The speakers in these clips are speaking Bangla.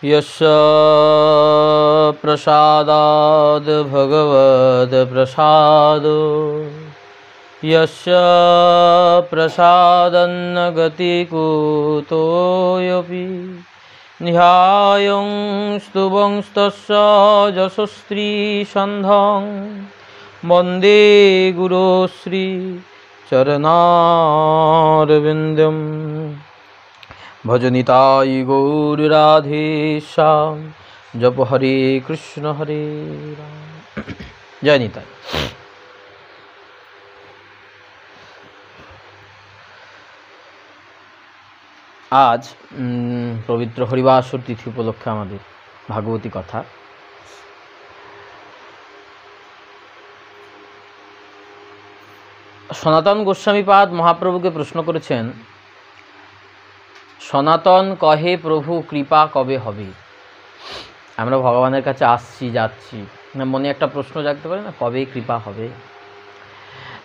यस्य प्रसादाद् भगवद् प्रसादो यस्य प्रसादन्न गति कुतोऽपि निहायं स्तुवंस्तस्य यशस्वी सन्धं वन्दे गुरुश्री चरणारविन्दं भजनिताय गौर राधेश्याम जप हरे कृष्ण हरे राम। जय निताई। आज पवित्र हरिवासर तिथि उपलक्षे आमादेर भागवती कथा। सनातन गोस्वामीपाद महाप्रभु के प्रश्न करेছেন, सनातन कहे प्रभु कृपा कबे हबे। আমরা ভগবানের কাছে আসছি যাচ্ছি, মনে একটা প্রশ্ন জাগতে পারে না, কবে কৃপা হবে।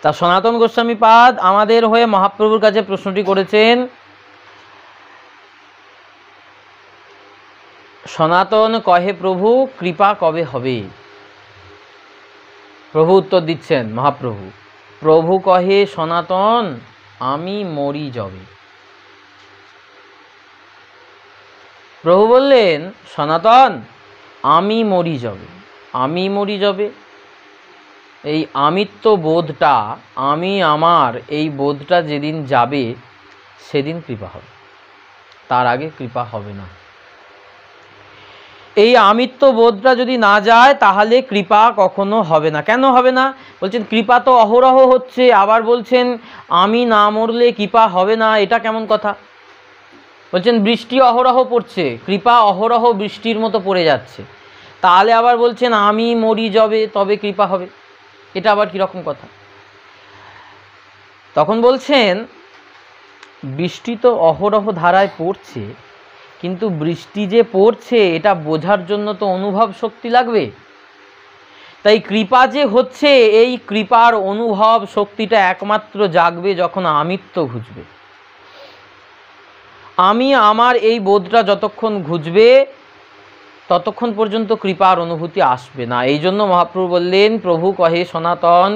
তা সনাতন গোস্বামীপাদ আমাদের হয়ে মহাপ্রভুর কাছে প্রশ্নটি করেছেন, সনাতন কহে প্রভু কৃপা কবে হবে। প্রভু উত্তর দিচ্ছেন, মহাপ্রভু, প্রভু কহে সনাতন আমি মরি যাবে। প্রভু বললেন, সনাতন আমি মরি যাবে। আমি মরি যাবে, এই আমিত্ব বোধটা, আমি আমার এই বোধটা যেদিন যাবে সেদিন কৃপা হবে, তার আগে কৃপা হবে না। এই আমিত্ব বোধটা যদি না যায় তাহলে কৃপা কখনো হবে না। কেন হবে না? বলছেন কৃপা তো অহরহ হচ্ছে, আবার বলছেন আমি না মরলে কৃপা হবে না। এটা কেমন কথা? বলছেন বৃষ্টি অহরহ পড়ছে, কৃপা অহরহ বৃষ্টির মতো পড়ে যাচ্ছে, তাহলে আবার বলছেন আমি মরি যাবে তবে কৃপা হবে। এটা আবার কীরকম কথা? তখন বলছেন বৃষ্টি তো অহরহ ধারায় পড়ছে, কিন্তু বৃষ্টি যে পড়ছে এটা বোঝার জন্য তো অনুভব শক্তি লাগবে। তাই কৃপা যে হচ্ছে, এই কৃপার অনুভব শক্তিটা একমাত্র জাগবে যখন আমিত্ব ঘুচবে। আমি আমার এই বোধটা যতক্ষণ ঘুচবে ততক্ষণ পর্যন্ত কৃপার অনুভূতি আসবে না। এই জন্য মহাপ্রভু বললেন, প্রভু কহে সনাতন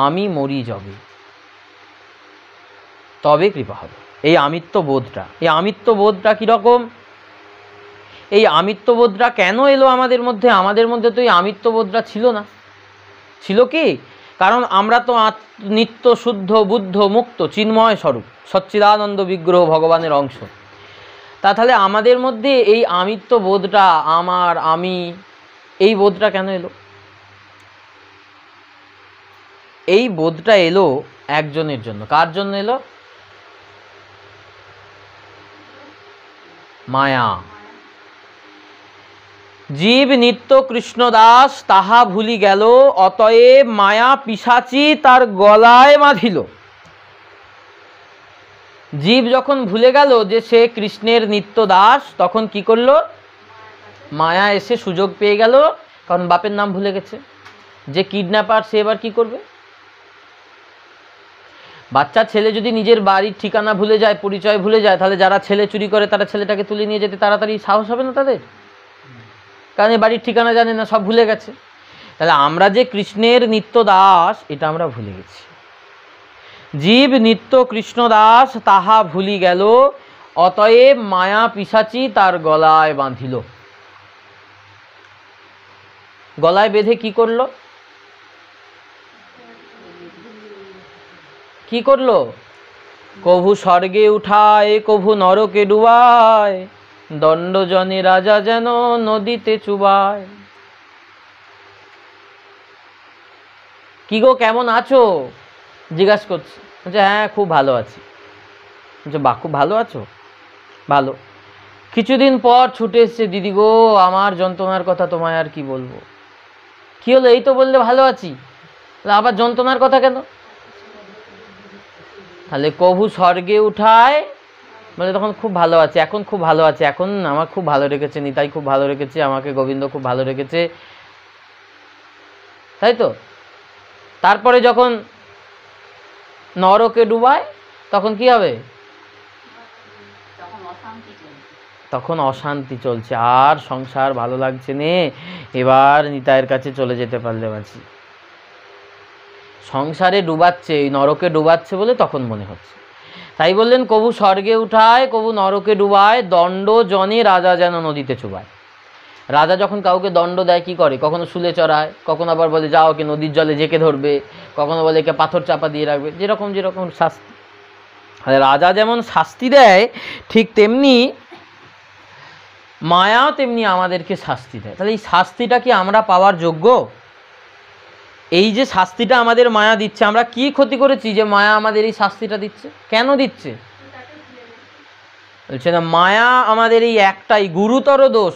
আমি মরি যাবে তবে কৃপা হবে। এই আমিত্ব বোধটা, এই আমিত্ব বোধটা কীরকম? এই আমিত্ব বোধটা কেন এলো আমাদের মধ্যে? আমাদের মধ্যে তো এই আমিত্ব বোধটা ছিল না। ছিল কি? কারণ আমরা তো নিত্য শুদ্ধ বুদ্ধ মুক্ত চিন্ময় স্বরূপ, সচ্চিদানন্দ বিগ্রহ ভগবানের অংশ। তাহলে আমাদের মধ্যে এই আমিত্ব বোধটা, আমার আমি, এই বোধটা কেন এলো? এই বোধটা এলো একজনের জন্য। কার জন্য এলো? মায়া। জীব নিত্য কৃষ্ণদাস তাহা ভুলি গেল, অতএব মায়া পিশাচি তার গলায় বাঁধিল। জীব যখন ভুলে গেল যে সে কৃষ্ণের নিত্য দাস, তখন কি করলো? মায়া এসে সুযোগ পেয়ে গেল, কারণ বাপের নাম ভুলে গেছে। যে কিডন্যাপার সে এবার কি করবে? বাচ্চা ছেলে যদি নিজের বাড়ির ঠিকানা ভুলে যায়, পরিচয় ভুলে যায়, তাহলে যারা ছেলে চুরি করে তারা ছেলেটাকে তুলে নিয়ে যেতে তাড়াতাড়ি সাহস হবে না তাদের? কারণ বাড়ির ঠিকানা জানে না, সব ভুলে গেছে। তাহলে আমরা যে কৃষ্ণের নিত্য দাস এটা আমরা ভুলে গেছি। জীব নিত্য কৃষ্ণদাস তাহা ভুলি গেল, অতএব মায়া পিশাচি তার গলায় বাঁধিল। গলায় বেঁধে কি করলো? কি করলো? কভু স্বর্গে উঠায়, কভু নরকে ডুবায়, দণ্ডজনে রাজা যেন নদীতে চুবায়। কি গো কেমন আছো জিজ্ঞাসা করছে। বলছে হ্যাঁ খুব ভালো আছি। বলছে বাহ খুব ভালো আছো? ভালো। কিছুদিন পর ছুটে এসছে, দিদি গো আমার যন্ত্রণার কথা তোমায় আর কি বলবো। কি হলো? এই তো বললে ভালো আছি, আবার যন্ত্রণার কথা কেন? তাহলে কভু স্বর্গে উঠায় বলে তখন খুব ভালো আছে, এখন খুব ভালো আছে, এখন আমার খুব ভালো রেখেছে, নিতাই খুব ভালো রেখেছে, আমাকে গোবিন্দ খুব ভালো রেখেছে, তাই তো। তারপরে যখন নরকে ডুবায় তখন কি হবে? তখন অশান্তি চলছে, আর সংসার ভালো লাগছে নে, এবার নিতাইয়ের কাছে চলে যেতে পারলে বাঁচি। সংসারে ডুবাচ্ছে, এই নরকে ডুবাচ্ছে বলে তখন মনে হচ্ছে। তাই বললেন কবু স্বর্গে উঠায়, কবু নরকে ডুবায়, দণ্ড জনে রাজা যেন নদীতে চুবায়। রাজা যখন কাউকে দণ্ড দেয় কি করে, কখনো শুলে চড়ায়, কখনো আবার বলে যাও ওকে নদীর জলে জেঁকে ধরবে, কখনো বলে একে পাথর চাপা দিয়ে রাখবে, যেরকম যেরকম শাস্তি। রাজা যেমন শাস্তি দেয়, ঠিক তেমনি মায়াও তেমনি আমাদেরকে শাস্তি দেয়। তাহলে এই শাস্তিটা কি আমরা পাওয়ার যোগ্য? এই যে শাস্তিটা আমাদের মায়া দিচ্ছে, আমরা কি ক্ষতি করেছি যে মায়া আমাদের এই শাস্তিটা দিচ্ছে? কেন দিচ্ছে? বলছে না, মায়া আমাদের এই একটাই গুরুতর দোষ,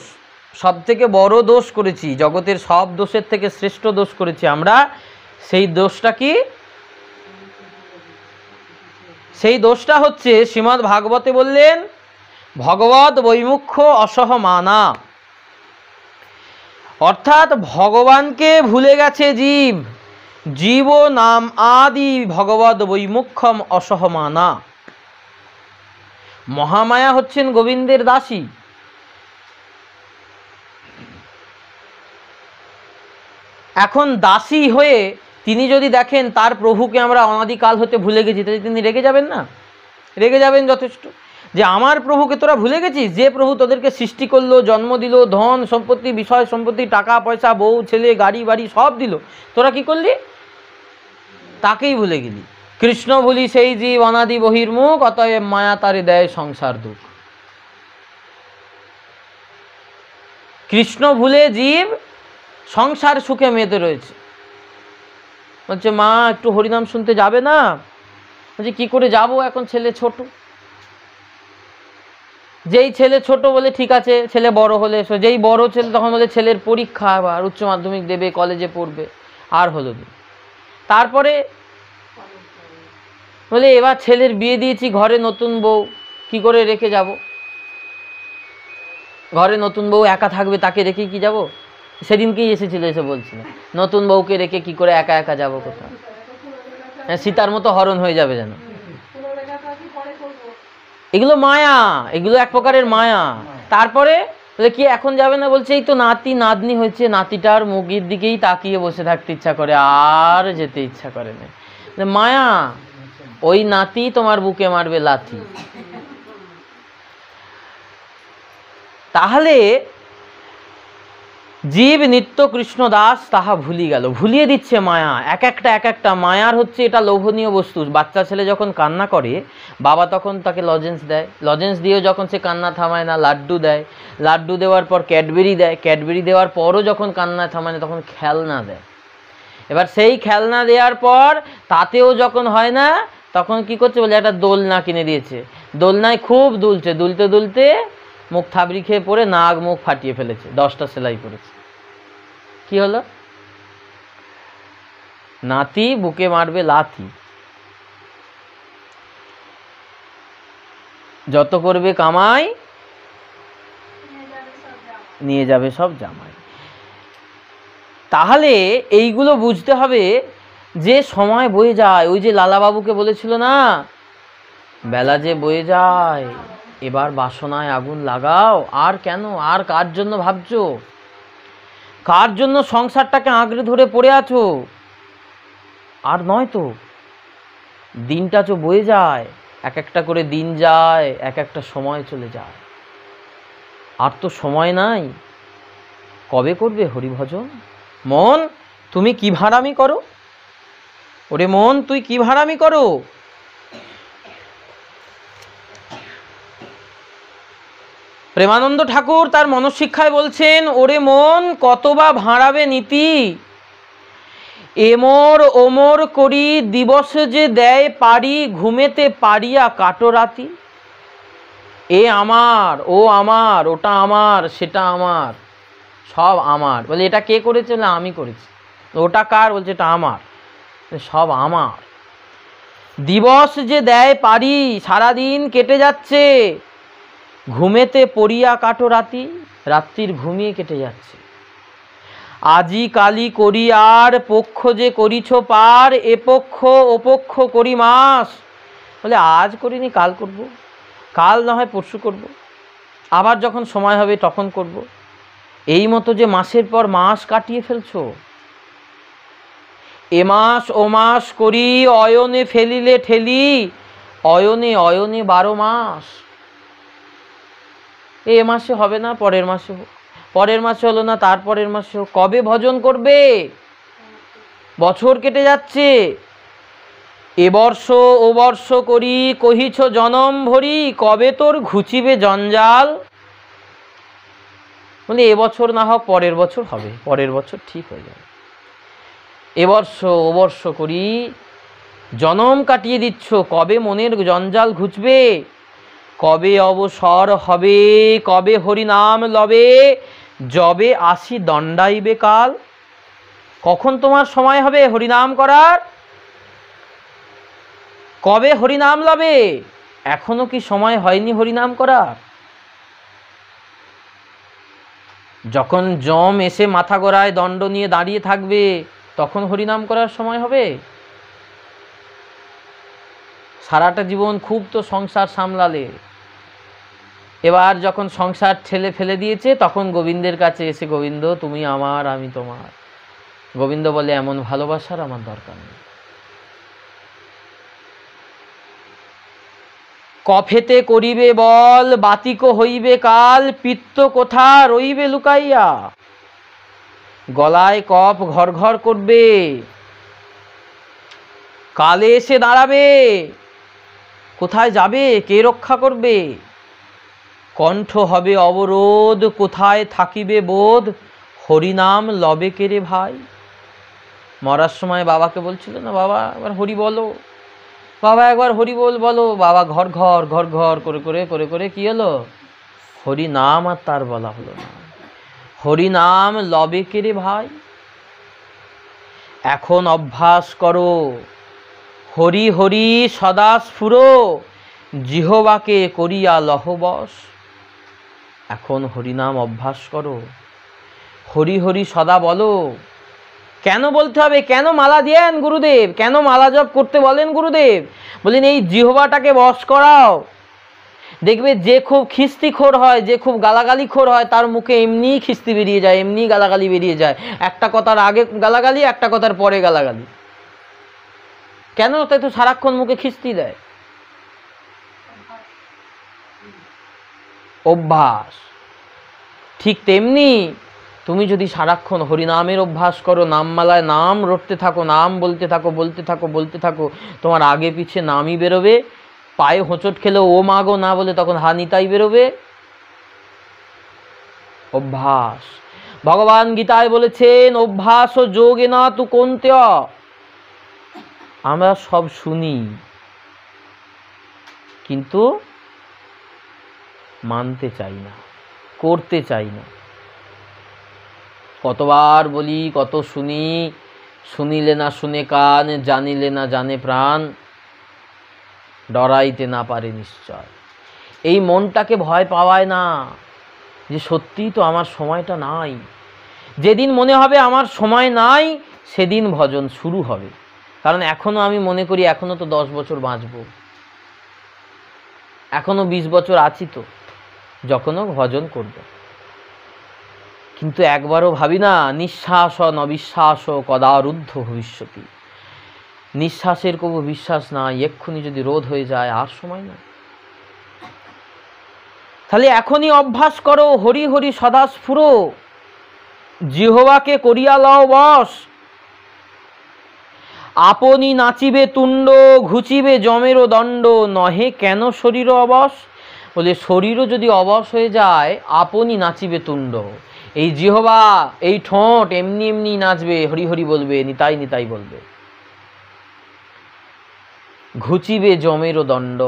সব থেকে বড় দোষ করেছি, জগতের সব দোষের থেকে শ্রেষ্ঠ দোষ করেছি আমরা। সেই দোষটা কি? সেই দোষটা হচ্ছে শ্রীমদ্ ভাগবতে বললেন ভগবত বৈমুখ্য অসহমানা, অর্থাৎ ভগবানকে ভুলে গেছে জীব। জীব নাম আদি ভগবত বৈমুখ্যম অসহমানা। মহামায়া হচ্ছেন গোবিন্দের দাসী। এখন দাসী হয়ে তিনি যদি দেখেন তার প্রভুকে আমরা অনাদিকাল হতে ভুলে গেছি, তাহলে তিনি রেগে যাবেন না? রেগে যাবেন যথেষ্ট, যে আমার প্রভুকে তোরা ভুলে গেছিস, যে প্রভু তোদেরকে সৃষ্টি করলো, জন্ম দিল, ধন সম্পত্তি, বিষয় সম্পত্তি, টাকা পয়সা, বউ ছেলে, গাড়ি বাড়ি সব দিল, তোরা কি করলি? তাকেই ভুলে গেলি। কৃষ্ণ ভুলি সেই জীব অনাদি বহির্মুখ, অতএব মায়া তারে দেয় সংসার দুঃখ। কৃষ্ণ ভুলে জীব সংসার সুখে মেতে রয়েছে। বলছে মা একটু হরিনাম শুনতে যাবে না? বলছে কি করে যাব, এখন ছেলে ছোট। যেই ছেলে ছোট বলে ঠিক আছে, ছেলে বড় হলে এসো। যেই বড় ছেলে তখন বলে ছেলের পরীক্ষা, আবার উচ্চ মাধ্যমিক দেবে, কলেজে পড়বে, আর হলো না। তারপরে বলে এবার ছেলের বিয়ে দিয়েছি, ঘরে নতুন বউ, কি করে রেখে যাব? ঘরে নতুন বউ একা থাকবে, তাকে রেখে কি যাব? সেদিনকেই এসেছিল, এসে বলছিল নতুন বউকে রেখে কি করে একা একা যাবো কোথাও, সীতার মতো হরণ হয়ে যাবে যেন। এগুলো মায়া, এগুলো এক প্রকারের মায়া। তারপরে বলে কি এখন যাবে না? বলছে এই তো নাতি নাতনি হয়েছে, নাতিটার মুখের দিকেই তাকিয়ে বসে থাকতে ইচ্ছা করে, আর যেতে ইচ্ছা করে না। মায়া, ওই নাতি তোমার বুকে মারবে লাথি। তাহলে জীব নিত্য কৃষ্ণ দাস তাহা ভুলি গেল, ভুলিয়ে দিচ্ছে মায়া। এক একটা মায়ার হচ্ছে এটা লোভনীয় বস্তু। বাচ্চা ছেলে যখন কান্না করে, বাবা তখন তাকে লজেন্স দেয়, লজেন্স দিয়েও যখন সে কান্না থামায় না, লাড্ডু দেয়, লাড্ডু দেওয়ার পর ক্যাডবেরি দেয়, ক্যাডবেরি দেওয়ার পরও যখন কান্না থামায় না, তখন খেলনা দেয়। এবার সেই খেলনা দেওয়ার পর তাতেও যখন হয় না, তখন কি করছে? বলে একটা দোলনা কিনে দিয়েছে, দোলনায় খুব দুলছে, দুলতে দুলতে মুখ থাবড়ি খেয়ে পড়ে নাক মুখ ফাটিয়ে ফেলেছে, 10টা সেলাই করেছে। কি হলো? নাতি বুকে মারবে লাথি। যত করবে কামাই, নিয়ে যাবে সব জামাই। তাহলে এইগুলো বুঝতে হবে যে সময় বয়ে যায়। ওই যে লালাবাবুকে বলেছিল না, বেলা যে বয়ে যায়, এবার বাসনায় আগুন লাগাও। আর কেন? আর কার জন্য ভাবছো? কার জন্য সংসারটাকে আঁকড়ে ধরে পড়ে আছো? আর নয় তো, দিনটা তো বয়ে যায়, এক একটা করে দিন যায়, এক একটা সময় চলে যায়, আর তো সময় নাই। কবে করবে হরিভজন? মন তুমি কি ভাড়ামি করো? ওরে মন তুই কি ভাড়ামি করো? প্রেমানন্দ ঠাকুর তার মনশিক্ষায় বলছেন, ওরে মন কতবা ভাঁড়াবে নীতি, এমর ওমর করি দিবস যে দেয় পারি, ঘুমেতে পারিয়া কাটো রাতি। এ আমার, ও আমার, ওটা আমার, সেটা আমার, সব আমার। বলে এটা কে করেছে? না আমি করেছি। ওটা কার? বলছে এটা আমার, সব আমার। দিবস যে দেয় পারি, সারাদিন কেটে যাচ্ছে, ঘুমেতে পড়িয়া কাটো রাতি, রাত্রির ঘুমিয়ে কেটে যাচ্ছে। আজি কালি করি আর, পক্ষ যে করিছ পার, এ পক্ষ ও পক্ষ করি মাস। বলে আজ করিনি কাল করব, কাল না হয় পরশু করব। আবার যখন সময় হবে তখন করব। এই মতো যে মাসের পর মাস কাটিয়ে ফেলছো, এ মাস ও মাস করি অয়নে ফেলিলে ঠেলি, অয়নে অয়নে 12 মাস। এ মাসে হবে না, পরের মাসে হোক, পরের মাসে হলো না, তারপরের মাসে হোক। কবে ভজন করবে? বছর কেটে যাচ্ছে। এ বর্ষ ও বর্ষ করি কহিছ জনম ভরি, কবে তোর ঘুচিবে জঞ্জাল। বলে এবছর না হোক পরের বছর হবে, পরের বছর ঠিক হয়ে যাবে। এবর্ষ ও বর্ষ করি জনম কাটিয়ে দিচ্ছ, কবে মনের জঞ্জাল ঘুচবে, কবে অবসর হবে, কবে হরিনাম লবে, যবে আসি দণ্ডাইবে কাল। কখন তোমার সময় হবে হরিনাম করার? কবে হরিনাম লবে? এখনো কি সময় হয়নি হরিনাম করার? যখন যম এসে মাথা গড়ায় দণ্ড নিয়ে দাঁড়িয়ে থাকবে, তখন হরিনাম করার সময় হবে? সারাটা জীবন খুব তো সংসার সামলালে, এবার যখন সংসার ঠেলে ফেলে দিয়েছে, তখন গোবিন্দের কাছে এসে, গোবিন্দ তুমি আমার, আমি তোমার। গোবিন্দ বলে এমন ভালোবাসার আমার দরকার নেই। কফেতে করিবে বল, বাতিক হইবে কাল, পিত্ত কোথা রইবে লুকাইয়া। গলায় কফ ঘর ঘর করবে, কালে এসে দাঁড়াবে, কোথায় যাবে, কে রক্ষা করবে? কণ্ঠ হবে অবরোধ, কোথায় থাকিবে বোধ, হরিনাম লবে কে রে ভাই। মরার সময় বাবাকে বলছিল না, বাবা একবার হরি বলো, বাবা একবার হরি বলো। বাবা ঘর ঘর ঘর ঘর করে করে করে করে কি হলো? হরি নাম আর তার বলা হলো না। হরি নাম লবে কে রে ভাই। এখন অভ্যাস করো, হরি হরি সদা স্ফুরো, জিহ্বাকে করিয়া লহবশ। এখন হরিনাম অভ্যাস করো, হরি হরি সদা বলো। কেন বলতে হবে? কেন মালা দিয়েন গুরুদেব? কেন মালা জপ করতে বলেন গুরুদেব? বলেন এই জিহ্বাটাকে বশ করাও। দেখবে যে খুব খিস্তিখোর হয়, যে খুব গালাগালিখোর হয়, তার মুখে এমনি খিস্তি বেরিয়ে যায়, এমনি গালাগালি বেরিয়ে যায়। একটা কথার আগে গালাগালি, একটা কথার পরে গালাগালি। কেন? তাই তো সারাক্ষণ মুখে খিস্তি দেয়। অভ্যাস। ঠিক তেমনি তুমি যদি সারাক্ষণ হরিনামের অভ্যাস করো, নামমালায় নাম রটতে থাকো, নাম বলতে থাকো, বলতে থাকো, বলতে থাকো, তোমার আগে পিছে নামই বেরোবে। পায়ে হোঁচট খেলেও ও মাগো না বলে তখন হানিতাই বেরোবে। অভ্যাস। ভগবান গীতায় বলেছেন, অভ্যাস ও যোগে না তু কোনতে। আমরা সব শুনি, কিন্তু মানতে চাই না, করতে চাই না। কতবার বলি, কত শুনি, শুনিলে না শুনে কান, জানিলে না জানে প্রাণ, ডরাইতে না পারে নিশ্চয়। এই মনটাকে ভয় পাওয়ায় না যে সত্যিই তো আমার সময়টা নাই। যেদিন মনে হবে আমার সময় নাই, সেদিন ভজন শুরু হবে। কারণ এখনো আমি মনে করি এখনো তো 10 বছর বাঁচব, এখনো 20 বছর আছি, তো যখনও ভজন করব। কিন্তু একবারও ভাবি না, নিঃশ্বাস নবিশ্বাস কদা রুদ্ধ ভবিষ্যতি। নিঃশ্বাসের কবু বিশ্বাস নাই, এক্ষুনি যদি রোধ হয়ে যায় আর সময় না। তাহলে এখনই অভ্যাস করো, হরি হরি সদা স্ফুরো, জিহ্বাকে করিয়া লও বশ। আপনি নাচিবে তুণ্ড, ঘুচিবে যমেরও দণ্ড, নহে কেন শরীর অবশ। বলে শরীরও যদি অবশ হয়ে যায়, আপনি নাচিবে তুণ্ড। এই জিহ্বা, এই ঠোঁট এমনি এমনি নাচবে, হরি হরি বলবে, নিতাই নিতাই বলবে। ঘুচিবে যমেরও দণ্ড।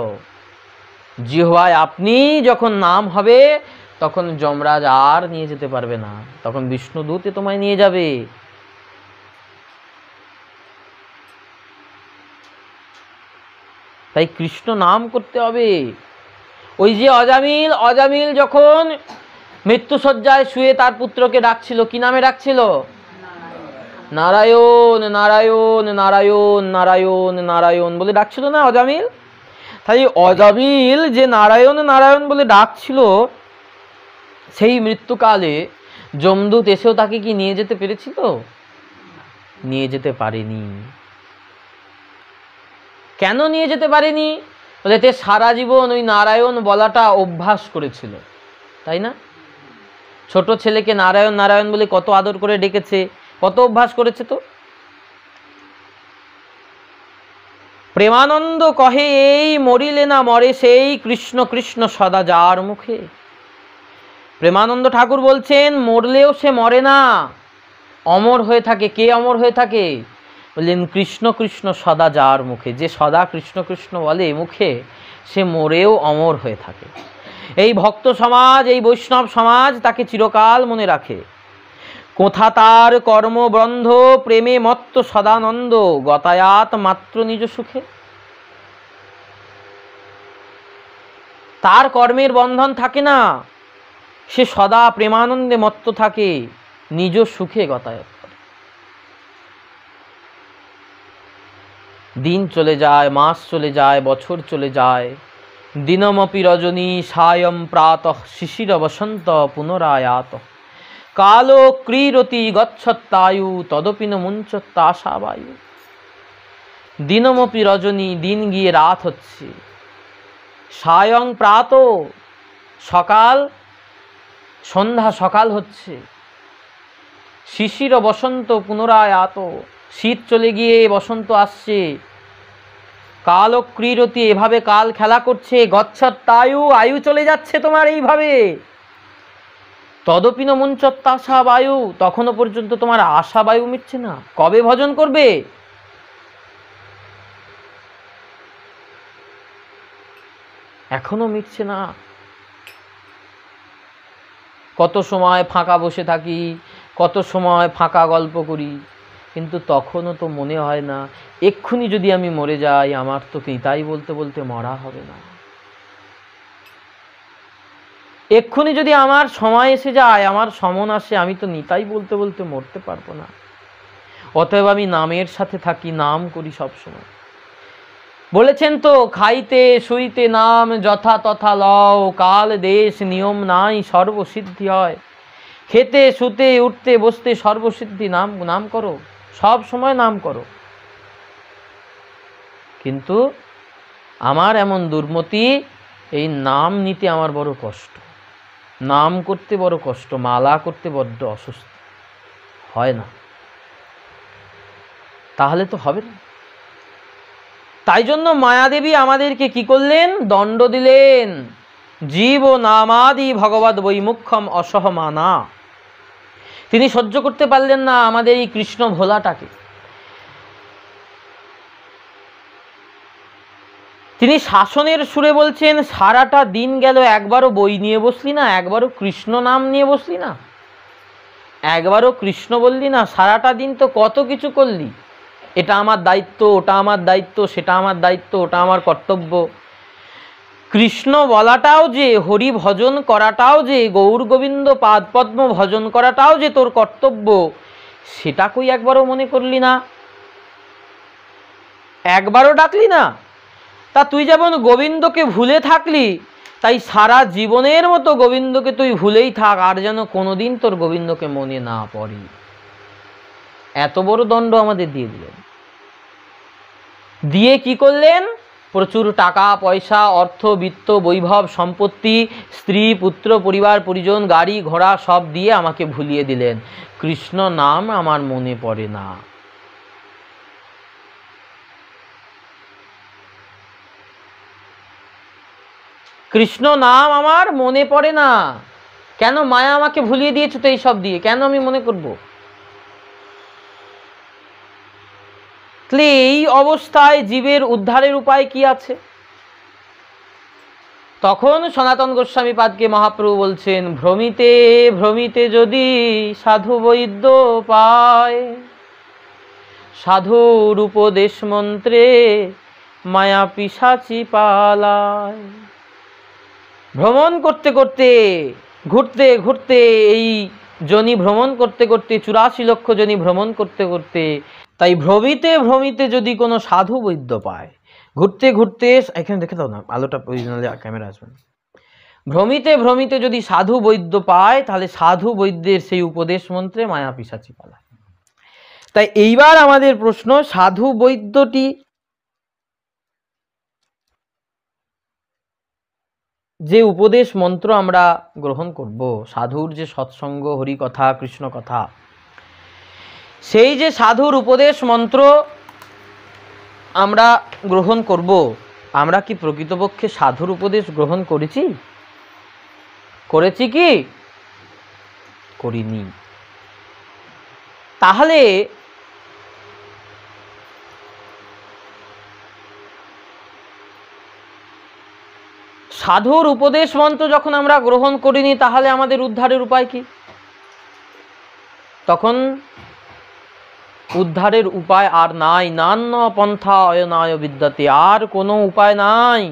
জিহ্বায় আপনি যখন নাম হবে, তখন যমরাজ আর নিয়ে যেতে পারবে না, তখন বিষ্ণুদূতে তোমায় নিয়ে যাবে। তাই কৃষ্ণ নাম করতে হবে। ওই যে অজামিল, অজামিল যখন মৃত্যুশয্যায় শুয়ে তার পুত্রকে ডাকছিল, কি নামে ডাকছিল? নারায়ণ নারায়ণ নারায়ণ নারায়ণ নারায়ণ বলে ডাকছিল না অজামিল? তাই অজামিল যে নারায়ণ নারায়ণ বলে ডাকছিল, সেই মৃত্যুকালে যমদূত এসেও তাকে কি নিয়ে যেতে পেরেছিল? নিয়ে যেতে পারেনি। কেন নিয়ে যেতে পারেনি? বলে তে সারা জীবন ওই নারায়ণ বলাটা অভ্যাস করেছিল, তাই না? ছোট ছেলেকে নারায়ণ নারায়ণ বলে কত আদর করে ডেকেছে, কত অভ্যাস করেছে। তো প্রেমানন্দ কহে এই মরিলে না মরে সেই কৃষ্ণ কৃষ্ণ সদা যার মুখে। প্রেমানন্দ ঠাকুর বলছেন মরলেও সে মরে না, অমর হয়ে থাকে। কে অমর হয়ে থাকে? বললেন কৃষ্ণ কৃষ্ণ সদা যার মুখে। যে সদা কৃষ্ণ কৃষ্ণ বলে মুখে, সে মরেও অমর হয়ে থাকে। এই ভক্ত সমাজ, এই বৈষ্ণব সমাজ তাকে চিরকাল মনে রাখে। কোথা তার কর্মবন্ধ প্রেমে মত্ত সদানন্দ গতায়াত মাত্র নিজ সুখে। তার কর্মের বন্ধন থাকে না, সে সদা প্রেমানন্দে মত্ত থাকে, নিজ সুখে গতায়াত করে। দিন চলে যায়, মাস চলে যায়, বছর চলে যায়। দিনমপি রজনী সায়ং প্রাতঃ শিশির বসন্ত পুনরায়াত কালো ক্রীরতি গচ্ছত্তায়ু তদপি ন মুঞ্চত্তাশাবায়ু। দিনমপি রজনী, দিন গিয়ে রাত হচ্ছে। সায়ং প্রাত, সকাল সন্ধ্যা সকাল হচ্ছে। শিশির বসন্ত পুনরায়াত, শীত চলে গিয়ে বসন্ত আসছে। কাল ক্রীরতি, এভাবে কাল খেলা করছে। গচ্ছত্তায়ু, আয়ু চলে যাচ্ছে তোমার এইভাবে। তদপিন মুঞ্চত্তাশা বায়ু, তখনও পর্যন্ত তোমার আশা বায়ু মিটছে না। কবে ভজন করবে? এখনো মিটছে না। কত সময় ফাঁকা বসে থাকি, কত সময় ফাঁকা গল্প করি, কিন্তু তখনও তো মনে হয় না এক্ষুনি যদি আমি মরে যাই, আমার তো নিতাই বলতে বলতে মরা হবে না। এক্ষুনি যদি আমার সময় এসে যায়, আমার সমন আসে, আমি তো নিতাই বলতে বলতে মরতে পারবো না। অতএব আমি নামের সাথে থাকি, নাম করি সব সময়। বলেছেন তো, খাইতে শুইতে নাম যথা তথা লও, কাল দেশ নিয়ম নাই সর্বসিদ্ধি হয়। খেতে শুতে উঠতে বসতে সর্বসিদ্ধি নাম, নাম করো, সব সময় নাম করো। কিন্তু আমার এমন দুর্মতি, এই নাম নিতে আমার বড় কষ্ট, নাম করতে বড় কষ্ট, মালা করতে বড্ড অসুস্থ, হয় না। তাহলে তো হবে না। তাই জন্য মায়াদেবী আমাদেরকে কি করলেন? দণ্ড দিলেন। জীব নামাদি ভগবদ বৈমুখ্যম অসহমানা। তিনি সহ্য করতে পারলেন না আমাদের এই কৃষ্ণ ভোলাটাকে। তিনি শাসনের সুরে বলছেন, সারাটা দিন গেল, একবারও বই নিয়ে বসলি না, একবারও কৃষ্ণ নাম নিয়ে বসলি না, একবারও কৃষ্ণ বললি না। সারাটা দিন তো কত কিছু করলি, এটা আমার দায়িত্ব, ওটা আমার দায়িত্ব, সেটা আমার দায়িত্ব, ওটা আমার কর্তব্য। কৃষ্ণ বলাটাও যে, হরি ভজন করাটাও যে, গৌর গোবিন্দ পাদ পদ্ম ভজন করাটাও যে তোর কর্তব্য, সেটা কই একবারও মনে করলি না, একবারও ডাকলি না। তা তুই যেমন গোবিন্দকে ভুলে থাকলি, তাই সারা জীবনের মতো গোবিন্দকে তুই ভুলেই থাক, আর যেন কোনোদিন তোর গোবিন্দকে মনে না পড়ে। এত বড় দণ্ড আমাদের দিয়ে দিলেন। দিয়ে কি করলেন? প্রচুর টাকা পয়সা, অর্থ বিত্ত বৈভব সম্পত্তি, স্ত্রী পুত্র পরিবার পরিজন, গাড়ি ঘোড়া সব দিয়ে আমাকে ভুলিয়ে দিলেন। কৃষ্ণ নাম আমার মনে পড়ে না। কৃষ্ণ নাম আমার মনে পড়ে না। কেন? মায়া আমাকে ভুলিয়ে দিয়েছে তো এইসব দিয়ে, কেন আমি মনে করব? তাহলে এই অবস্থায় জীবের উদ্ধারের উপায় কি আছে? তখন সনাতন গোস্বামী পাদকে মহাপ্রভু বলছেন, ভ্রমিতে ভ্রমিতে যদি সাধু বৈদ্য পায়, সাধুর উপদেশ মন্ত্রে মায়া পিশাচি পালায়। ভ্রমণ করতে করতে, ঘুরতে ঘুরতে, এই জনি ভ্রমণ করতে করতে, 84 লক্ষ জনি ভ্রমণ করতে করতে, তাই ভ্রমিতে ভ্রমিতে যদি কোনো সাধু বৈদ্য পায়, ঘুরতে ঘুরতে, এখানে দেখে দাও না, আলোটা অরিজিনালি ক্যামেরা আসবে। ভ্রমিতে ভ্রমিতে যদি সাধু বৈদ্য পায়, তাহলে সাধু বৈদ্যের সেই উপদেশ মন্ত্রে মায়া পিশাচি পালায়। তাই এইবার আমাদের প্রশ্ন, সাধু বৈদ্যটি যে উপদেশ মন্ত্র আমরা গ্রহণ করব, সাধুর যে সৎসঙ্গ, হরি কথা, কৃষ্ণ কথা, সেই যে সাধুর উপদেশ মন্ত্র আমরা গ্রহণ করব, আমরা কি প্রকৃতপক্ষে সাধুর উপদেশ গ্রহণ করেছি? করেছি কি করিনি? তাহলে সাধুর উপদেশ মন্ত্র যখন আমরা গ্রহণ করিনি, তাহলে আমাদের উদ্ধারের উপায় কি? তখন উদ্ধারের উপায় আর নাই। নান্য পন্থা অয়নায় বিদ্যাতে, আর কোনো উপায় নাই।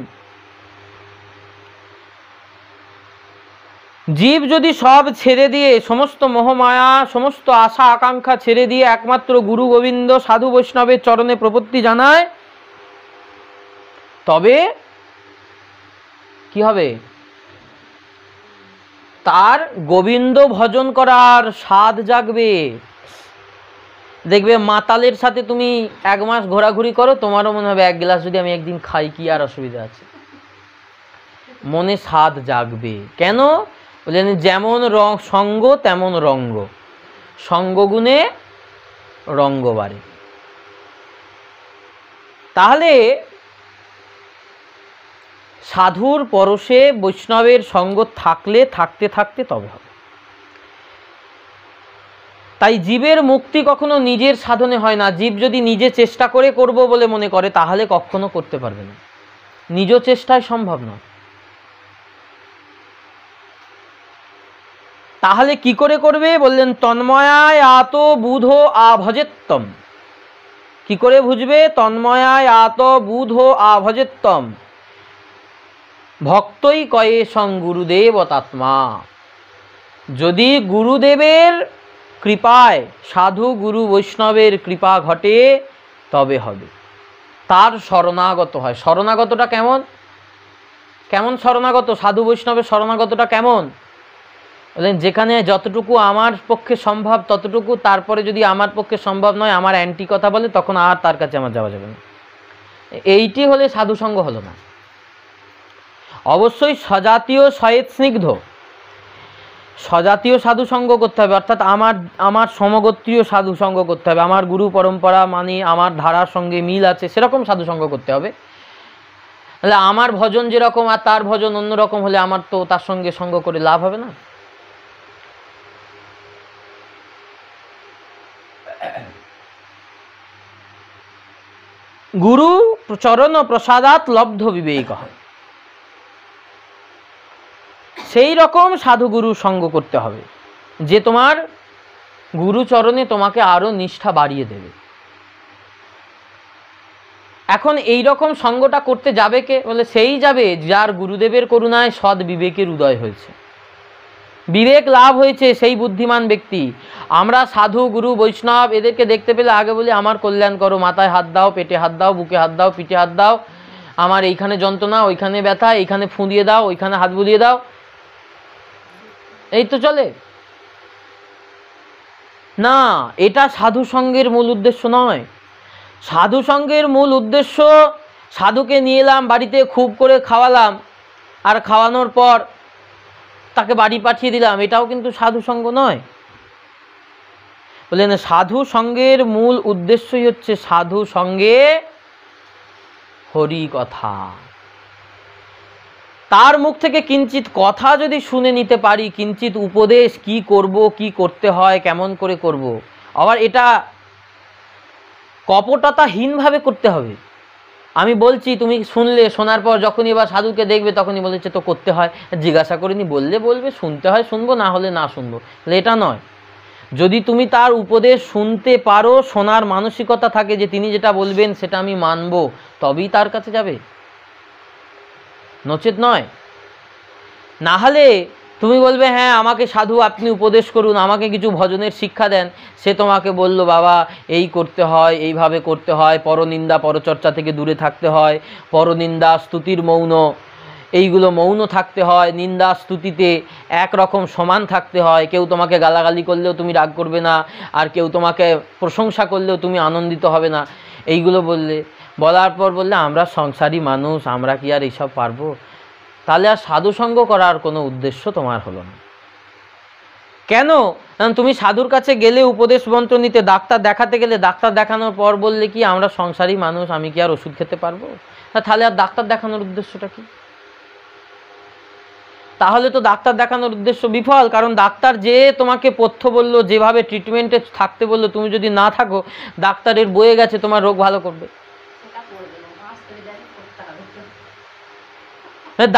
জীব যদি সব ছেড়ে দিয়ে, সমস্ত মোহমায়া, সমস্ত আশা আকাঙ্ক্ষা ছেড়ে দিয়ে একমাত্র গুরু গোবিন্দ সাধু বৈষ্ণবের চরণে প্রপত্তি জানায়, তবে কি হবে? তার গোবিন্দ ভজন করার স্বাদ জাগবে। দেখবে মাতালের সাথে তুমি এক মাস ঘোরাঘুরি করো, তোমারও মনে হবে এক গ্লাস যদি আমি একদিন খাই কি আর অসুবিধা আছে, মনে স্বাদ জাগবে। কেন বললেন? যেমন সঙ্গ তেমন রঙ্গ, সঙ্গগুণে রঙ্গ বাড়ে। তাহলে সাধুর পরশে বৈষ্ণবের সঙ্গ থাকলে থাকতে থাকতে তবে হবে। তাই জীবের মুক্তি কখনো নিজের সাধনে হয় না। জীব যদি নিজে চেষ্টা করে করব বলে মনে করে, তাহলে কখনো করতে পারবে না, নিজ চেষ্টায় সম্ভব নয়। তাহলে কি করে করবে? বললেন তন্ময়ায় আত বুধ আভজেত্তম। কি করে বুঝবে? তন্ময়ায় আত বুধ আভজেত্তম ভক্তই কয়ে সং গুরুদেব তাত্মা। যদি গুরুদেবের কৃপায়, সাধু গুরু বৈষ্ণবের কৃপা ঘটে, তবে হবে। তার শরণাগত হয়। শরণাগতটা কেমন? কেমন শরণাগত? সাধু বৈষ্ণবের শরণাগতটা কেমন? বললেন যেখানে যতটুকু আমার পক্ষে সম্ভব ততটুকু, তারপরে যদি আমার পক্ষে সম্ভব নয়, আমার অ্যান্টি কথা বলে, তখন আর তার কাছে আমার যাওয়া যাবে না। এইটি হলে সাধুসঙ্গ হলো না। অবশ্যই সজাতীয় সয়েত স্নিগ্ধ, সজাতীয় সাধুসঙ্গ করতে হবে, অর্থাৎ আমার সমগোত্রীয় সাধুসঙ্গ করতে হবে, আমার গুরু পরম্পরা মানে আমার ধারার সঙ্গে মিল আছে, সেরকম সাধুসঙ্গ করতে হবে। তাহলে আমার ভজন যেরকম আর তার ভজন অন্যরকম হলে আমার তো তার সঙ্গে সঙ্গ করে লাভ হবে না। গুরু চরণ প্রসাদাত লব্ধ বিবেক, সেই রকম সাধুগুরু সঙ্গ করতে হবে যে তোমার গুরুচরণে তোমাকে আরো নিষ্ঠা বাড়িয়ে দেবে। এখন এই রকম সঙ্গটা করতে যাবে কে? বলে সেই যাবে যার গুরুদেবের করুণায় সৎ বিবেকের উদয় হয়েছে, বিবেক লাভ হয়েছে, সেই বুদ্ধিমান ব্যক্তি। আমরা সাধু গুরু বৈষ্ণব এদেরকে দেখতে পেলে আগে বলি আমার কল্যাণ করো, মাথায় হাত দাও, পেটে হাত দাও, বুকে হাত দাও, পিঠে হাত দাও, আমার এইখানে যন্ত্রণা, ওইখানে ব্যথা, এইখানে ফু দিয়ে দাও, ওইখানে হাত বুলিয়ে দাও, এই তো চলে না। এটা সাধু সঙ্গের মূল উদ্দেশ্য নয়। সাধু সঙ্গের মূল উদ্দেশ্য, সাধুকে নিয়ে এলাম বাড়িতে, খুব করে খাওয়ালাম, আর খাওয়ানোর পর তাকে বাড়ি পাঠিয়ে দিলাম, এটাও কিন্তু সাধু সঙ্গ নয়। বললেন সাধু সঙ্গের মূল উদ্দেশ্যই হচ্ছে সাধু সঙ্গে হরি কথা। তার মুখ থেকে কিঞ্চিত কথা যদি শুনে নিতে পারি, কিঞ্চিত উপদেশ, কি করব, কি করতে হয়, কেমন করে করব, আবার এটা কপটতাহীনভাবে করতে হবে। আমি বলছি, তুমি শুনলে, শোনার পর যখনই এবার সাধুকে দেখবে তখনই বলেছে তো করতে হয়, জিজ্ঞাসা করিনি, বললে বলবে, শুনতে হয় শুনবো, না হলে না শুনবো, এটা নয়। যদি তুমি তার উপদেশ শুনতে পারো, শোনার মানসিকতা থাকে যে তিনি যেটা বলবেন সেটা আমি মানব, তবেই তার কাছে যাবে, নচেত নয়। না হলে তুমি বলবে হ্যাঁ আমাকে সাধু আপনি উপদেশ করুন, আমাকে কিছু ভজনের শিক্ষা দেন, সে তোমাকে বলল বাবা এই করতে হয়, এইভাবে করতে হয়, পরনিন্দা পরচর্চা থেকে দূরে থাকতে হয়, পরনিন্দা স্তুতির মৌন, এইগুলো মৌন থাকতে হয়, নিন্দা স্তুতিতে একরকম সমান থাকতে হয়। কেউ তোমাকে গালাগালি করলেও তুমি রাগ করবে না, আর কেউ তোমাকে প্রশংসা করলেও তুমি আনন্দিত হবে না। এইগুলো বলার পর বললে আমরা সংসারী মানুষ, আমরা কি আর এইসব পারবো? তাহলে আর সাধুসঙ্গ করার কোনো উদ্দেশ্য তোমার হলো না। কেন? তুমি সাধুর কাছে গেলে উপদেশ মন্ত্র নিতে, ডাক্তার দেখাতে গেলে, ডাক্তার দেখানোর পর বললে কি আমরা সংসারী মানুষ, আমি কি আর ওষুধ খেতে পারবো? তাহলে আর ডাক্তার দেখানোর উদ্দেশ্যটা কি? তাহলে তো ডাক্তার দেখানোর উদ্দেশ্য বিফল। কারণ ডাক্তার যে তোমাকে পথ্য বললো, যেভাবে ট্রিটমেন্টে থাকতে বললো, তুমি যদি না থাকো, ডাক্তারের বয়ে গেছে তোমার রোগ ভালো করবে।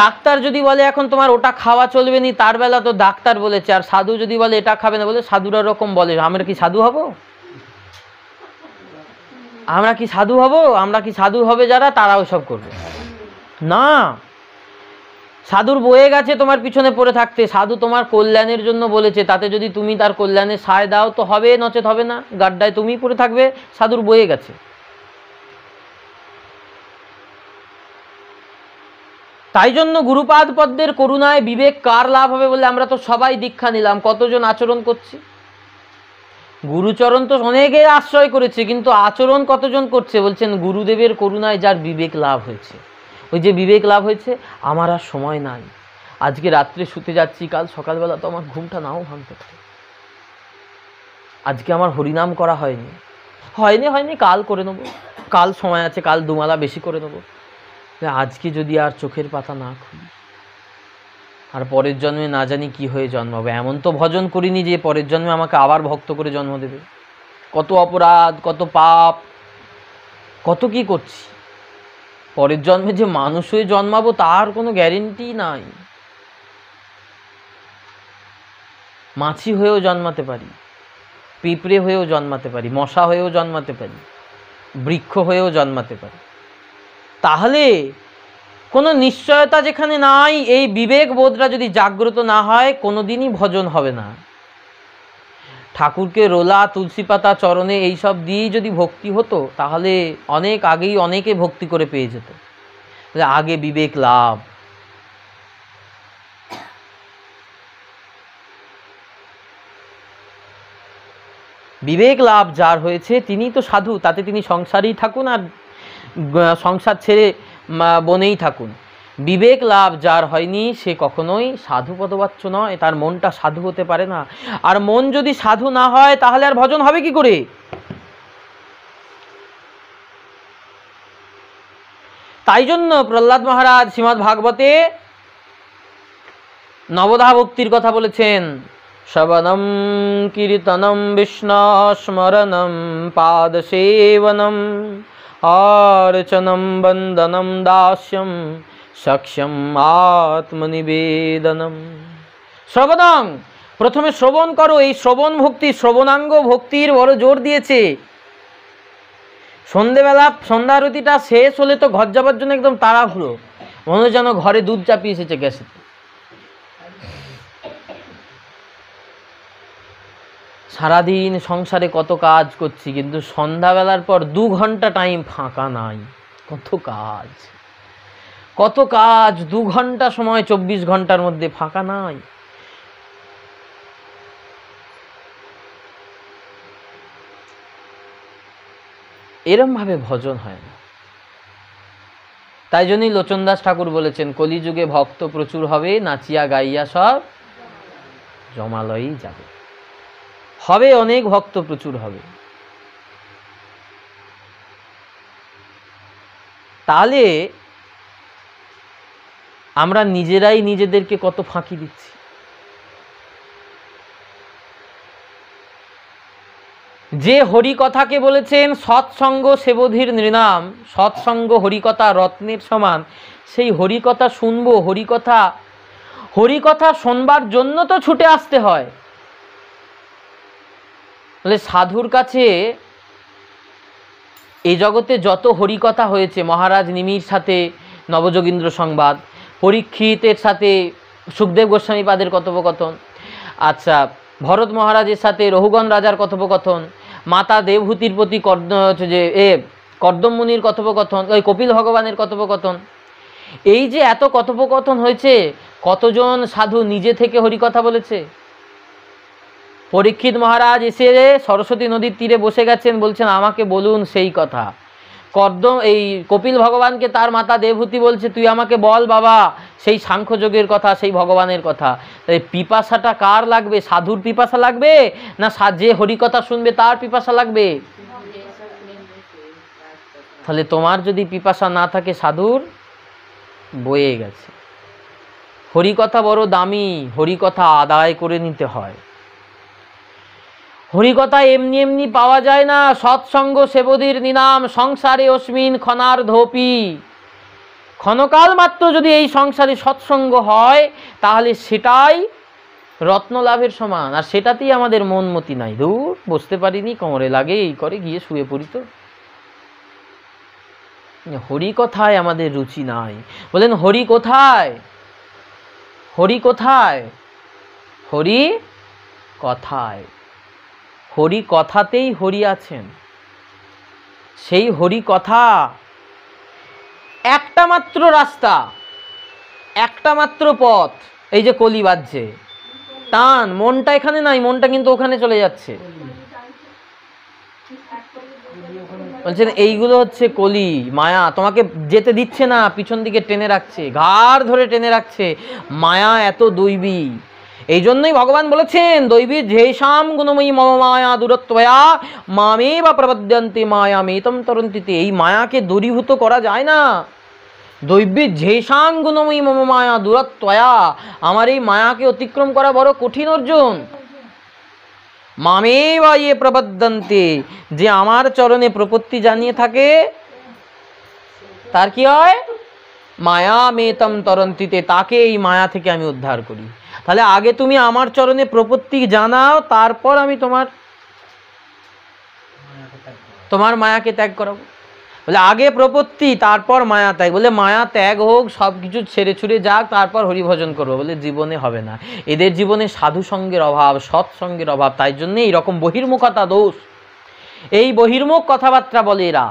ডাক্তার যদি বলে এখন তোমার ওটা খাওয়া চলবে না, তার বেলা তো ডাক্তার বলেছে। আর সাধু যদি বলে এটা খাবে না, বলে সাধুরা রকম বলে, আমরা কি সাধু হব? আমরা কি সাধু হব? আমরা কি সাধু হবে যারা, তারা ওসব করবে না। সাধুর বয়ে গেছে তোমার পিছনে পড়ে থাকতে, সাধু তোমার কল্যাণের জন্য বলেছে, তাতে যদি তুমি তার কল্যাণে সায় দাও তো হবে, নচেত হবে না, গাড্ডায় তুমি পড়ে থাকবে। সাধুর বয়ে গেছে। তাই জন্য গুরুপাদ পদ্মের করুণায় বিবেক কার লাভ হবে বলে আমরা তো সবাই দীক্ষা নিলাম। কতজন আচরণ করছি? গুরুচরণ তো অনেকে আশ্রয় করেছে, কিন্তু আচরণ কতজন করছে? বলছেন গুরুদেবের করুণায় যার বিবেক লাভ হয়েছে। ওই যে বিবেক লাভ হয়েছে, আমার আর সময় নাই, আজকে রাত্রে শুতে যাচ্ছি, কাল সকালবেলা তো আমার ঘুমটা নাও ভাঙতে পারে, আজকে আমার হরিনাম করা হয়নি, কাল করে নেবো, কাল সময় আছে, কাল দুমালা বেশি করে নেবো। আজকে যদি আর চোখের পাতা না খুলি, আর পরের জন্মে না জানি কি হয়ে জন্মাবে। এমন তো ভজন করিনি যে পরের জন্মে আমাকে আবার ভক্ত করে জন্ম দেবে। কত অপরাধ, কত পাপ, কত কি করছি। পরের জন্মে যে মানুষ হয়ে জন্মাবো তার কোনো গ্যারেন্টি নাই। মাছি হয়েও জন্মাতে পারি, পিঁপড়ে হয়েও জন্মাতে পারি, মশা হয়েও জন্মাতে পারি, বৃক্ষ হয়েও জন্মাতে পারি। তাহলে কোনো নিশ্চয়তা যেখানে নাই, এই বিবেক বোধটা যদি জাগ্রত না হয়, কোনোদিনই ভজন হবে না। ঠাকুরকে রোলা, তুলসী পাতা, চরণে এইসব দিয়েই যদি ভক্তি হতো, তাহলে অনেক আগেই অনেকে ভক্তি করে পেয়ে যেত। আগে বিবেক লাভ। বিবেক লাভ যার হয়েছে তিনি তো সাধু, তাতে তিনি সংসারেই থাকুন আর সংসার ছেড়ে বনেই থাকুন। বিবেক লাভ যার হয়নি সে কখনোই সাধু পদবাচ্য নয়, তার মনটা সাধু হতে পারে না। আর মন যদি সাধু না হয় তাহলে আর ভজন হবে কি করে? তাই জন্য প্রহ্লাদ মহারাজ শ্রীমদ্ ভাগবতে নবধা ভক্তির কথা বলেছেন। শ্রবণম কীর্তনম বিষ্ণু স্মরণম পাদসেবনম আর্চনম বন্দনম দাস্যম সাক্ষ্যম আত্মনিবেদনম। শ্রবণম, প্রথমে শ্রবণ করো। এই শ্রবণ ভক্তি, শ্রবণাঙ্গ ভক্তির বড় জোর দিয়েছে। সন্ধেবেলা সন্ধ্যারতিটা শেষ হলে তো ঘর যাবার জন্য একদম তাড়াহুড়ো, মনে হয় যেন ঘরে দুধ চাপিয়ে এসেছে গ্যাসেতে। সারাদিন সংসারে কত কাজ করছি, কিন্তু সন্ধ্যাবেলার পর 2 ঘন্টা টাইম ফাঁকা নাই। কত কাজ, কত কাজ, 2 ঘন্টা সময় 24 ঘন্টার মধ্যে ফাঁকা নাই। এরম ভাবে ভজন হয় না। তাই জন্যই লোচনদাস ঠাকুর বলেছেন, কলিযুগে ভক্ত প্রচুর হবে, নাচিয়া গাইয়া সব জমালয়ই যাবে। হবে, অনেক ভক্ত প্রচুর হবে। তাহলে আমরা নিজেরাই নিজেদেরকে কত ফাঁকি দিচ্ছি। যে হরি কথাকে বলেছেন সৎসঙ্গ সেবধির নৃণাম, সৎসঙ্গ হরিকথা রত্নের সমান, সেই হরিকথা শুনবো, হরিকথা শোনবার জন্য তো ছুটে আসতে হয়। বলে সাধুর কাছে এই জগতে যত হরিকথা হয়েছে, মহারাজ নিমির সাথে নবযোগীন্দ্র সংবাদ, পরীক্ষিতের সাথে সুখদেব গোস্বামী পাদের কথোপকথন, আচ্ছা ভরত মহারাজের সাথে রঘুগণ রাজার কথোপকথন, মাতা দেবহূতির প্রতি কর্দম মুনির কথোপকথন, ওই কপিল ভগবানের কথোপকথন, এই যে এত কথোপকথন হয়েছে, কতজন সাধু নিজে থেকে হরিকথা বলেছে? পরীক্ষিত মহারাজ এসে সরস্বতী নদীর তীরে বসে গেছেন, বলছেন আমাকে বলুন সেই কথা। এই কপিল ভগবানকে তার মাতা দেবহূতি বলছে, তুই আমাকে বল বাবা সেই সাংখ্যযোগের কথা, সেই ভগবানের কথা। তাই পিপাসাটা কার লাগবে? সাধুর পিপাসা লাগবে না যে হরিকথা শুনবে তার পিপাসা লাগবে? তাহলে তোমার যদি পিপাসা না থাকে, সাধুর বয়ে গেছে। হরিকথা বড় দামি, হরিকথা আদায় করে নিতে হয়। হরিকথা এমনি এমনি পাওয়া যায় না। সৎসঙ্গ সেবদীর নিনাম সংসারে অস্মিন ক্ষণার ধোপি। ক্ষণকাল মাত্র যদি এই সংসারে সৎসঙ্গ হয়, তাহলে সেটাই রত্ন লাভের সমান। আর সেটাতেই আমাদের মন মতি নাই। দূর, বসতে পারিনি, কোমরে লাগে, এই করে গিয়ে শুয়ে পড়ি। তো হরিকথায় আমাদের রুচি নাই। বলেন হরি কোথায়? হরি কোথায়? হরি কথায়। হরি কথাতেই হরি আছেন। সেই হরি কথা একটা মাত্র রাস্তা, একটা মাত্র পথ। এই যে কলি বাজছে, টান, মনটা এখানে নাই, মনটা কিন্তু ওখানে চলে যাচ্ছে। বলছেন এইগুলো হচ্ছে কলি, মায়া তোমাকে যেতে দিচ্ছে না, পিছন দিকে টেনে রাখছে, ঘাড় ধরে টেনে রাখছে। মায়া এত দৈবী। এই জন্যই ভগবান বলেছেন, দৈবী যেষাম গুণময়ী মম মায়া দূরত্বয়া মামে বা প্রবদ্যন্তে মায়া মেতম তরন্তিতে। এই মায়াকে দূরীভূত করা যায় না। দৈবী যেষাং গুণময়ী মম মায়া দূরত্বয়া, আমার এই মায়াকে অতিক্রম করা বড় কঠিন অর্জুন। মামে বা ইয়ে প্রবদ্যন্তে, যে আমার চরণে প্রপত্তি জানিয়ে থাকে, তার কি হয়? মায়া মেতম তরন্তিতে, তাকে এই মায়া থেকে আমি উদ্ধার করি। তাহলে আগে তুমি আমার চরণে প্রপত্তি জানাও, তারপর আমি তোমার মায়াকে ত্যাগ করাবো। বলে আগে প্রপত্তি, তারপর মায়া ত্যাগ। বলে মায়া ত্যাগ হোক, সব কিছু ছেড়ে ছুড়ে যাক, তারপর হরিভজন করবো। বলে জীবনে হবে না। এদের জীবনে সাধু সঙ্গের অভাব, সৎসঙ্গের অভাব। তাই জন্য এইরকম বহির্মুখতা দোষ, এই বহির্মুখ কথাবার্তা বলে এরা।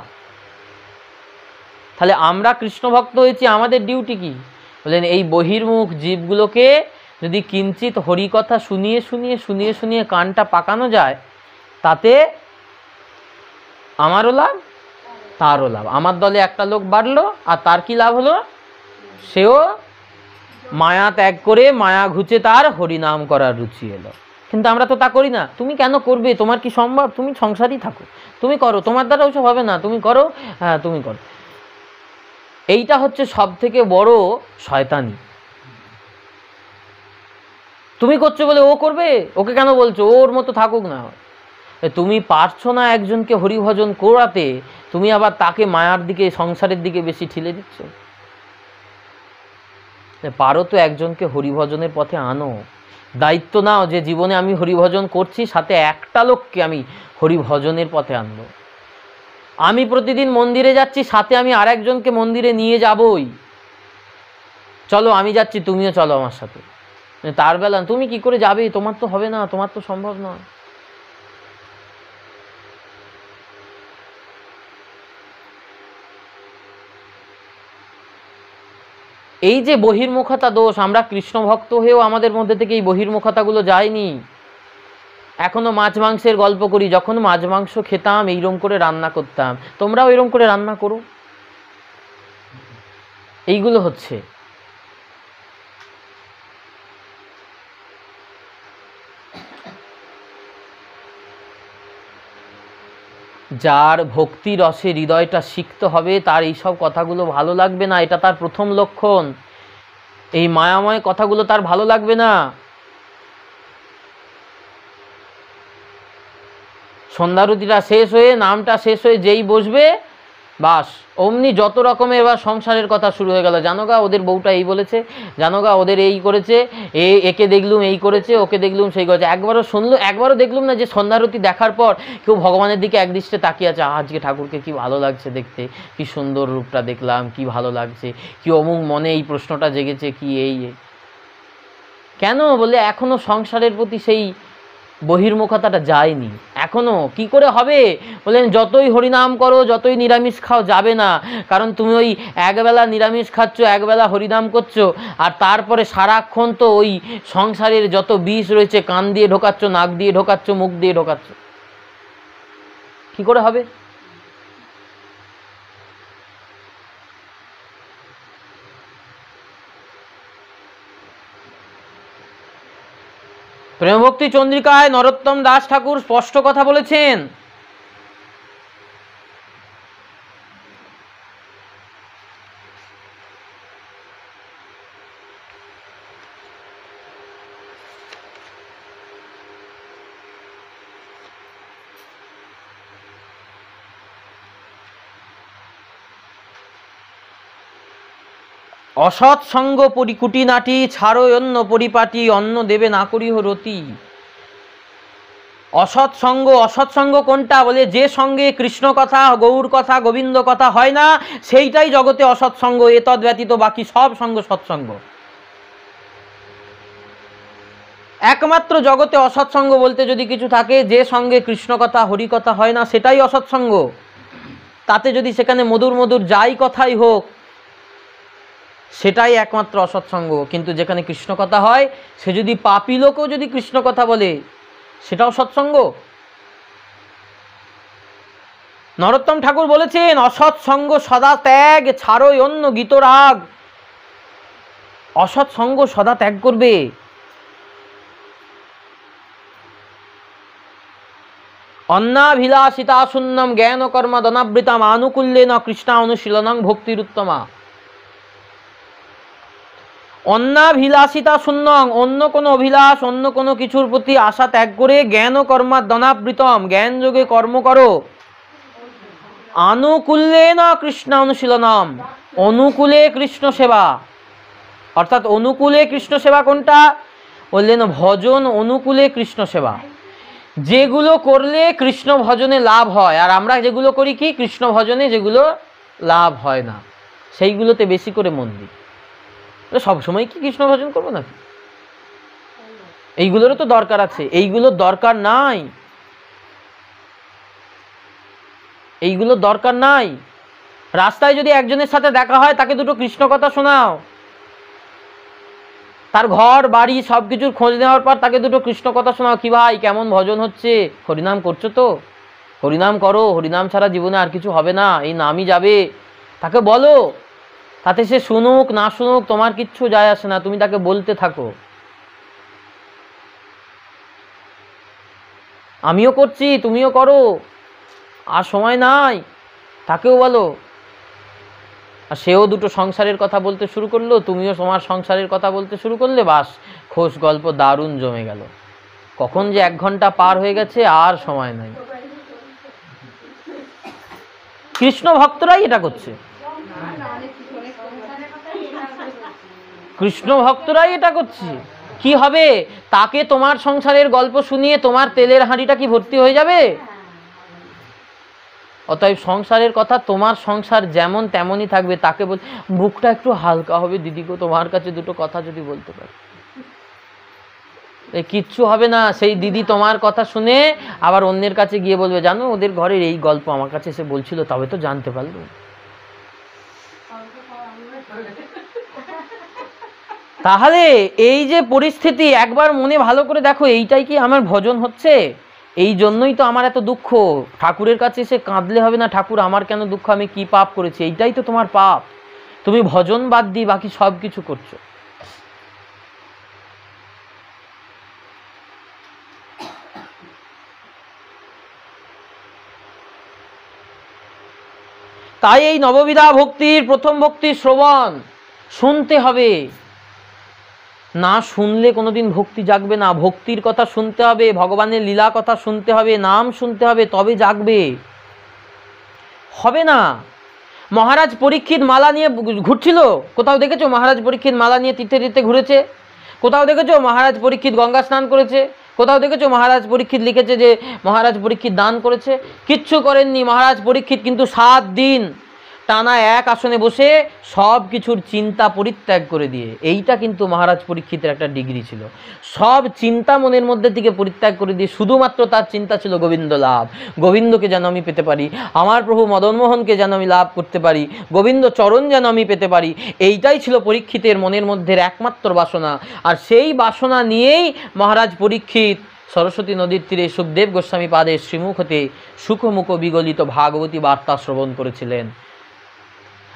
তাহলে আমরা কৃষ্ণ ভক্ত হয়েছি, আমাদের ডিউটি কি? বলেন এই বহির্মুখ জীবগুলোকে যদি কিঞ্চিত হরিকথা শুনিয়ে শুনিয়ে শুনিয়ে শুনিয়ে কানটা পাকানো যায়, তাতে আমারও লাভ, তারও লাভ। আমার দলে একটা লোক বাড়লো, আর তার কি লাভ হলো? সেও মায়া ত্যাগ করে, মায়া ঘুচে তার হরিনাম করার রুচি এলো। কিন্তু আমরা তো তা করি না। তুমি কেন করবে? তোমার কি সম্ভব? তুমি সংসারই থাকো, তুমি করো, তোমার দ্বারা ওসব হবে না, তুমি করো। হ্যাঁ, তুমি করো। এইটা হচ্ছে সব থেকে বড় শয়তানি। তুমি করছো বলে ও করবে? ওকে কেন বলছো? ওর মতো থাকুক না। তুমি পারছো না একজনকে হরিভজন করাতে, তুমি আবার তাকে মায়ার দিকে, সংসারের দিকে বেশি ঠেলে দিচ্ছ। পারো তো একজনকে হরিভজনের পথে আনো। দায়িত্ব নাও যে জীবনে আমি হরিভজন করছি, সাথে একটা লোককে আমি হরিভজনের পথে আনবো। আমি প্রতিদিন মন্দিরে যাচ্ছি, সাথে আমি আর একজনকে মন্দিরে নিয়ে যাবই। চলো আমি যাচ্ছি, তুমিও চলো আমার সাথে। তার বেলা তুমি কি করে যাবে? তোমার তো হবে না, তোমার তো সম্ভব নয়। এই যে বহির্মুখতা দোষ, আমরা কৃষ্ণ ভক্ত হয়েও আমাদের মধ্যে থেকে এই বহির্মুখতাগুলো যায়নি। এখনো মাছ মাংসের গল্প করি। যখন মাছ মাংস খেতাম, এইরকম করে রান্না করতাম, তোমরাও এরকম করে রান্না করো। এইগুলো হচ্ছে যার ভক্তি রসে হৃদয়টা সিক্ত হবে, তার এইসব কথাগুলো ভালো লাগবে না। এটা তার প্রথম লক্ষণ। এই মায়াময় কথাগুলো তার ভালো লাগবে না। সন্ধ্যারতিটা শেষ হয়ে, নামটা শেষ হয়ে যেই বসবে, বাস অমনি যত রকমের এবার সংসারের কথা শুরু হয়ে গেল। জানো গা ওদের বউটা এই বলেছে, জানো গা ওদের এই করেছে, একে দেখলুম এই করেছে, ওকে দেখলুম সেই করেছে। একবারও শুনলো, একবারও দেখলুম না যে সন্ধ্যারতি দেখার পর কেউ ভগবানের দিকে একদৃষ্টে তাকিয়ে আছে, আজকে ঠাকুরকে কি ভালো লাগছে দেখতে, কি সুন্দর রূপটা দেখলাম, কি ভালো লাগছে, কি অমুক মনে এই প্রশ্নটা জেগেছে, কি এই। কেন? বলে এখনো সংসারের প্রতি সেই বহির্মুখতাটা যায়নি এখনো। কি করে হবে? বললেন যতই হরিনাম করো, যতই নিরামিষ খাও, যাবে না। কারণ তুমি ওই একবেলা নিরামিষ খাচ্ছ, একবেলা হরিনাম করছো, আর তারপরে সারাক্ষণ তো ওই সংসারের যত বিষ রয়েছে কান দিয়ে ঢোকাচ্ছ, নাক দিয়ে ঢোকাচ্ছ, মুখ দিয়ে ঢোকাচ্ছ। কি করে হবে? প্রেমভক্তি চন্দ্রিকায় নরোত্তম দাস ঠাকুর স্পষ্ট কথা বলেছেন। অসৎসঙ্গ পরিকুটি নাটি, ছাড়ো অন্য পরিপাটি, অন্ন দেবে না করিহ রতি। অসৎসঙ্গ, অসৎসঙ্গ কোনটা? বলে যে সঙ্গে কৃষ্ণ কথা, গৌর কথা, গোবিন্দ কথা হয় না, সেইটাই জগতে অসৎসঙ্গ। এতদ ব্যতীত বাকি সব সঙ্গ সৎসঙ্গ। একমাত্র জগতে অসৎসঙ্গ বলতে যদি কিছু থাকে, যে সঙ্গে কৃষ্ণ কথা, হরি কথা হয় না, সেটাই অসৎসঙ্গ। তাতে যদি সেখানে মধুর মধুর যাই কথাই হোক, সেটাই একমাত্র অসৎসঙ্গ। কিন্তু যেখানে কৃষ্ণ কথা হয়, সে যদি পাপী লোকও যদি কৃষ্ণ কথা বলে, সেটাও সৎসঙ্গ। নরোত্তম ঠাকুর বলেছেন, অসৎসঙ্গ সদা ত্যাগ, ছাড়োই অন্য গীতরাগ। অসৎসঙ্গ সদা ত্যাগ করবে। অন্নাভিলাষিতা শূন্যম জ্ঞান কর্ম দনাবৃতাম, আনুকূল্যেন কৃষ্ণা অনুশীলনং ভক্তির উত্তমা। অন্নাভিলাষিতা শূন্যং, অন্য কোনো অভিলাষ, অন্য কোনো কিছুর প্রতি আশা ত্যাগ করে জ্ঞান কর্মা দনাবৃতম, জ্ঞান যোগে কর্ম করো। আনুকূল্যেন কৃষ্ণ অনুশীলনম, অনুকূলে কৃষ্ণ সেবা। অর্থাৎ অনুকূলে কৃষ্ণ সেবা কোনটা? বললেন ভজন অনুকূলে কৃষ্ণ সেবা। যেগুলো করলে কৃষ্ণ ভজনে লাভ হয়, আর আমরা যেগুলো করি কি কৃষ্ণ ভজনে যেগুলো লাভ হয় না, সেইগুলোতে বেশি করে মন দিই। সবসময় কি কৃষ্ণ ভজন করবো নাকি? এইগুলোরও তো দরকার আছে, এইগুলোর দরকার নাই, এইগুলোর দরকার নাই। রাস্তায় যদি একজনের সাথে দেখা হয়, তাকে দুটো কৃষ্ণ কথা শোনাও। তার ঘর বাড়ি সব কিছুর খোঁজ নেওয়ার পর তাকে দুটো কৃষ্ণ কথা শোনাও। কি ভাই, কেমন ভজন হচ্ছে? হরিনাম করছো তো? হরিনাম করো, হরিনাম ছাড়া জীবনে আর কিছু হবে না, এই নামই যাবে। তাকে বলো। তাতে সে শুনুক না শুনুক তোমার কিচ্ছু যায় আসে না, তুমি তাকে বলতে থাকো। আমিও করছি, তুমিও করো, আর সময় নাই, তাকেও বলো। আর সেও দুটো সংসারের কথা বলতে শুরু করলো, তুমিও তোমার সংসারের কথা বলতে শুরু করলে, বাস খোশ গল্প দারুণ জমে গেল। কখন যে 1 ঘন্টা পার হয়ে গেছে আর সময় নাই। কৃষ্ণ ভক্তরাই এটা করছে, কৃষ্ণ ভক্তরাই এটা করছে। কি হবে? তাকে তোমার সংসারের গল্প শুনিয়ে তোমার তেলের হাঁড়িটা কি ভর্তি হয়ে যাবে? অতএব সংসারের কথা, তোমার সংসার যেমন তেমনই থাকবে। তাকে বল, বুকটা একটু হালকা হবে দিদি গো, তোমার কাছে দুটো কথা যদি বলতে পারি। কিচ্ছু হবে না। সেই দিদি তোমার কথা শুনে আবার অন্যের কাছে গিয়ে বলবে, জানো ওদের ঘরের এই গল্প আমার কাছে এসে বলছিল, তবে তো জানতে পারলো। তাহলে এই যে পরিস্থিতি, একবার মনে ভালো করে দেখো, এইটাই কি আমার ভজন হচ্ছে? এই জন্যই তো আমার এত দুঃখ। ঠাকুরের কাছে এসে কাঁদলে হবে না, ঠাকুর আমার কেন দুঃখ, আমি কি পাপ করেছি? এইটাই তো তোমার পাপ। তুমি ভজন বাদ দিয়ে বাকি সব কিছু করছো। তাই এই নববিধা ভক্তির প্রথম ভক্তি শ্রবণ, শুনতে হবে। না শুনলে কোনোদিন ভক্তি জাগবে না। ভক্তির কথা শুনতে হবে, ভগবানের লীলা কথা শুনতে হবে, নাম শুনতে হবে, তবে জাগবে। হবে না। মহারাজ পরীক্ষিত মালা নিয়ে ঘুরছিল, কোথাও দেখেছো মহারাজ পরীক্ষিত মালা নিয়ে তীর্থে তীর্থে ঘুরেছে? কোথাও দেখেছো মহারাজ পরীক্ষিত গঙ্গা স্নান করেছে? কোথাও দেখেছো মহারাজ পরীক্ষিত লিখেছে যে মহারাজ পরীক্ষিত দান করেছে? কিচ্ছু করেননি মহারাজ পরীক্ষিত। কিন্তু 7 দিন টানা এক আসনে বসে সব কিছুর চিন্তা পরিত্যাগ করে দিয়ে, এইটা কিন্তু মহারাজ পরীক্ষিতের একটা ডিগ্রি ছিল। সব চিন্তা মনের মধ্যে থেকে পরিত্যাগ করে দিয়ে শুধুমাত্র তার চিন্তা ছিল গোবিন্দ লাভ, গোবিন্দকে যেন আমি পেতে পারি, আমার প্রভু মদনমোহনকে যেন আমি লাভ করতে পারি, গোবিন্দ চরণ যেন আমি পেতে পারি। এইটাই ছিল পরীক্ষিতের মনের মধ্যে একমাত্র বাসনা। আর সেই বাসনা নিয়েই মহারাজ পরীক্ষিত সরস্বতী নদীর তীরে সুখদেব গোস্বামী পাদের শ্রীমুখ হতে সুখমুখ বিগলিত ভাগবতী বার্তা শ্রবণ করেছিলেন।